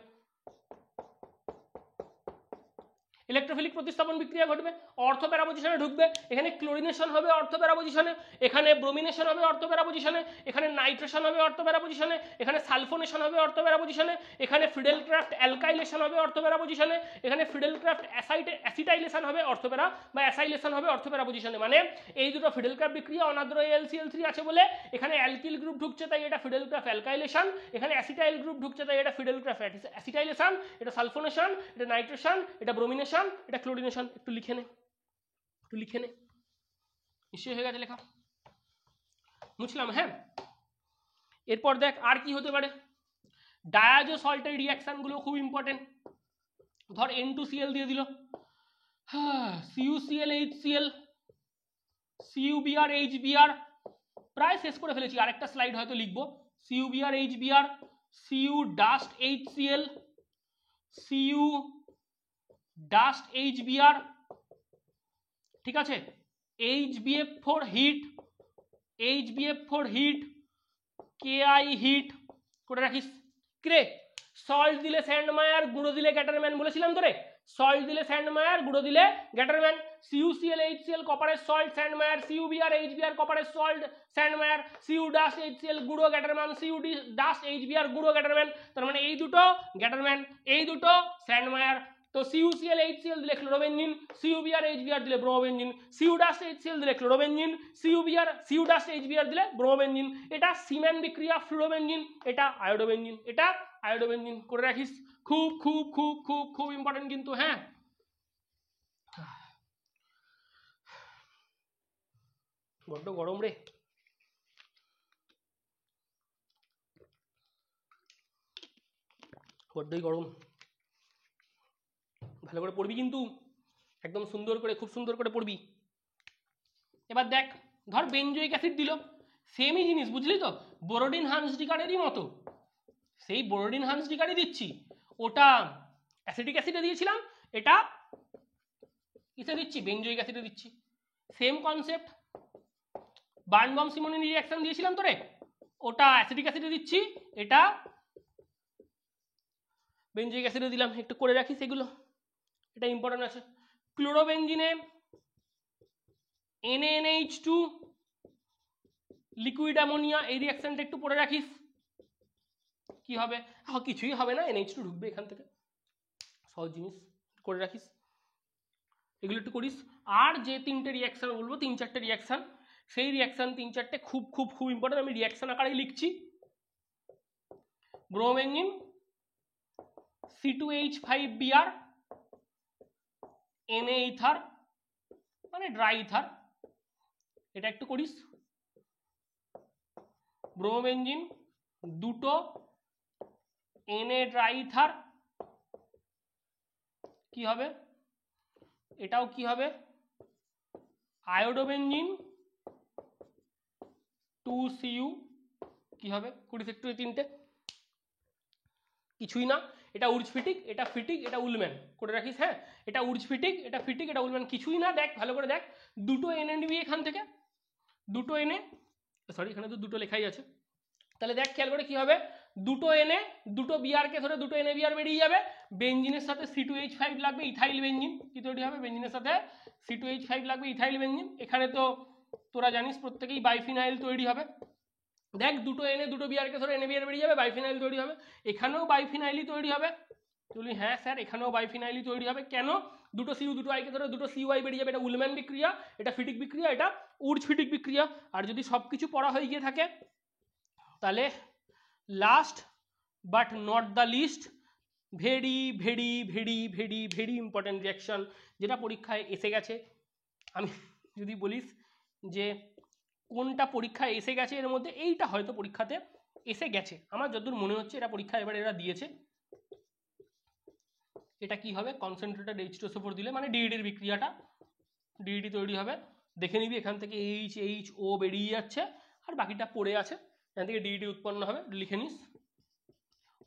ইলেকট্রোফিলিক প্রতিস্থাপন বিক্রিয়া ঘটবে, অর্থ প্যারা পজিশনে ঢুকবে, এখানে ক্লোরিনেশন হবে অর্থ প্যারা পজিশনে, এখানে ব্রোমিনেশন হবে অর্থ প্যারা পজিশনে, এখানে নাইট্রেশন হবে অর্থ প্যারা পজিশনে, এখানে সালফোনেশন হবে অর্থ প্যারা পজিশনে, এখানে ফিডেলক্রাফট অ্যালকাইলেশন হবে অর্থ প্যারা পজিশনে, এখানে ফিডেলক্রাফট অ্যাসিটাইলেশন হবে অর্থ প্যারা বা অ্যাসাইলেশন হবে অর্থ প্যারা পজিশনে। মানে এই দুটো ফিডেলক্রাফট বিক্রিয়া অনাদ্র AlCl3 আছে বলে এখানে অ্যালকিল গ্রুপ ঢুকছে, তাই এটা ফিডেলক্রাফট অ্যালকাইলেশন, এখানে অ্যাসিটাইল গ্রুপ ঢুকছে, তাই এটা ফিডেলক্রাফট অ্যাসিটাইলেশন, এটা সালফোনেশন, এটা নাইট্রেশন, এটা ব্রোমিনেশন, এটা ক্লোরিনেশন। একটু লিখে নে, একটু লিখে নে, নিশ্চয়ই হয়ে গেছে লেখা, বুঝলাম। হ্যাঁ, এরপর দেখ আর কি হতে পারে। ডায়াজো সল্টের রিয়াকশনগুলো খুব ইম্পর্টেন্ট। ধর N2Cl দিয়ে দিল, CuCl HCl, CuBr HBr, প্রায় শেষ করে ফেলেছি, আরেকটা স্লাইড হয়তো লিখবো। CuBr HBr, Cu dust HCl, Cu dust HBr, ঠিক আছে, HBF4 hit, HBF4 hit, Ki hit করে রাখিস। ক্রে সল্ট দিলে স্যান্ডমায়ার, গুঁড়ো দিলে গ্যাটারম্যান, বলেছিলাম তোরে, সল্ট দিলে স্যান্ডমায়ার, গুঁড়ো দিলে গ্যাটারম্যান। CuCl HCl কপারের সল্ট স্যান্ডমায়ার, CuBr HBr কপারের সল্ট স্যান্ডমায়ার, Cu ডাস্ট HCl গুঁড়ো গ্যাটারম্যান, Cu ডাস্ট HBr গুঁড়ো গ্যাটারম্যান। তার মানে এই দুটো গ্যাটারম্যান, এই দুটো স্যান্ডমায়ার। তো CuCl HCl দিলে ক্লোরোবেনজিন, CuBr HBr দিলে ব্রোমোবেনজিন, Cu ডাস্ট HCl দিলে ক্লোরোবেনজিন, Cu ডাস্ট HBr দিলে ব্রোমোবেনজিন। এটা সিম্যান বিক্রিয়া ফ্লুরোবেনজিন, এটা আয়োডোবেনজিন, এটা আয়োডোবেনজিন করে রাখিস। খুব খুব খুব খুব খুব ইম্পর্টেন্ট কিন্তু। হ্যাঁ, বড্ড গরম রে, বড্ডই গরম। ভালো করে পড়বি কিন্তু, একদম সুন্দর করে, খুব সুন্দর করে পড়বি। এবার দেখ, ধর বেনজোইক অ্যাসিড দিল, সেমই জিনিস, বুঝলি তো, বোরোডিন হান্সডিকারেরই মতো, সেই বোরোডিন হান্সডিকারই দিচ্ছি। ওটা অ্যাসিটিক অ্যাসিডে দিয়েছিলাম, এটা কিসে দিচ্ছি, বেনজোইক অ্যাসিডে দিচ্ছি। সেম কনসেপ্ট, বার্নবম সিমোনিন রিঅ্যাকশন দিয়েছিলাম তোরে, ওটা অ্যাসিটিক অ্যাসিডে দিচ্ছি, এটা বেনজোইক অ্যাসিডে দিলাম। একটু করে রাখিস এগুলো, এটা ইম্পর্টেন্ট আছে। ক্লোরোবেনজিনে NaNH2 লিকুইড অ্যামোনিয়া, এই রিঅ্যাকশনটা একটু পড়ে রাখিস। কি হবে, কিছুই হবে না, NH2 ঢুকবে এখান থেকে, সহজ জিনিস, করে রাখিস, এগুলো একটু করিস। আর যে তিনটে রিঅ্যাকশন বলবো, 3-4টে রিঅ্যাকশন, সেই রিঅ্যাকশন 3-4টে খুব খুব খুব ইম্পর্টেন্ট, আমি রিঅ্যাকশন আকারেই লিখছি। ব্রোমোবেনজিন C2H5Br Na ইথার, মানে ড্রাই ইথার, এটা একটু করিস। ব্রোমোবেনজিন দুটো Na ড্রাই ইথার, কি হবে, এটাও কি হবে, আয়োডোবেনজিন 2Cu, কি হবে, করিস একটু এই তিনটে, কিছুই না। এটা উর্জফিটিক, এটা ফিটিক, এটা উলম্যান, করে রাখিস। হ্যাঁ, এটা উর্জফিটিক, এটা ফিটিক, এটা উলম্যান, কিছুই না। দেখ ভালো করে দেখ, দুটো এনে নিবি এখান থেকে, দুটো এনে, সরি এখানে তো দুটো লেখাই আছে, তাহলে দেখ খেয়াল করে কি হবে, দুটো এনে দুটো বিআরকে ধরে দুটো এনে বিআর বেরিয়ে যাবে, বেঞ্জিনের সাথে C2H5 লাগবে, ইথাইল বেঞ্জিন কি তৈরি হবে, বেঞ্জিনের সাথে C2H5 লাগবে, ইথাইল বেঞ্জিন। এখানে তো তোরা জানিস প্রত্যেকেই বাইফিনাইল তৈরি হবে। দেখ দুটো এনে দুটো বিআরকে ধরে এনে বিআর বেরিয়ে যাবে, বাইফিনাইল তৈরি হবে, এখানেও বাইফিনাইলই তৈরি হবে। তুই হ্যাঁ স্যার, এখানেও বাইফিনাইলই তৈরি হবে, কেন, দুটো সিউ দুটো আইকে ধরে দুটো CY বেরিয়ে যাবে, এটা উলম্যান বিক্রিয়া, এটা ফিটিক বিক্রিয়া, এটা উর্জফিটিক বিক্রিয়া। আর যদি সবকিছু পড়া হয়ে গিয়ে থাকে, তাহলে last but not the least, very very very very very important reaction, যেটা পরীক্ষায় এসে গেছে। আমি যদি বলিস যে কোনটা পরীক্ষায় এসে গেছে, এর মধ্যে এইটা হয়তো পরীক্ষাতে এসে গেছে, আমার যতদূর মনে হচ্ছে এটা পরীক্ষায় এবার এরা দিয়েছে। এটা কি হবে, কনসেন্ট্রেটেড H2SO4 দিলে মানে ডিইডির বিক্রিয়াটা, ডিইডি তৈরি হবে। দেখে নিবি এখান থেকে HO বেরিয়ে যাচ্ছে, আর বাকিটা পড়ে আছে, এখান থেকে ডিইডি উৎপন্ন হবে, লিখে নিস।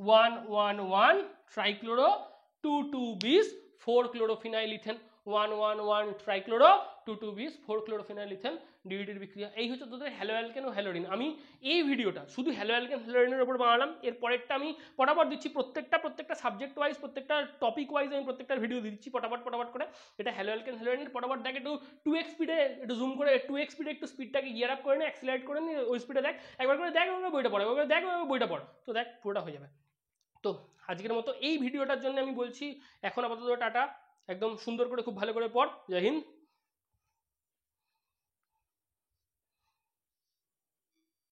1-1-1 ট্রাইক্লোরো, 2-2 বিস, 4 ক্লোরোফিনাইল ইথেন, 1-1-1 ট্রাইক্লোরো, টু টু বিস 4 ক্লোরোফিনাইল ইথেন ডিইটির বিক্রিয়া। এই হচ্ছে তোদের হ্যালো অ্যালকেন ও হ্যালোরিন। আমি এই ভিডিওটা শুধু হ্যালো অ্যালকেন হ্যালোরিনের উপর বানালাম, এর পরেরটা আমি পটাপট দিচ্ছি, প্রত্যেকটা সাবজেক্ট ওয়াইজ, প্রত্যেকটা টপিক ওয়াইজ আমি প্রত্যেকটা ভিডিও দিচ্ছি পটাপট করে। এটা হ্যালো অ্যালকেন হ্যালোরিনের পটাপট দেখ, একটু 2x স্পিডে একটু জুম করে 2x স্পিডে একটু স্পিডটাকে গিয়ার আপ করে নে, অ্যাক্সিলারেট করে নি, ওই স্পিডে দেখ, একবার করে দেখ, বইটা পড়ে, একবার দেখ বইটা পড়, তো দেখ পুরোটা হয়ে যাবে। তো আজকের মতো এই ভিডিওটার জন্য আমি বলছি এখন আপাতত টাটা, একদম সুন্দর করে খুব ভালো করে পড়। জয় হিন্দ।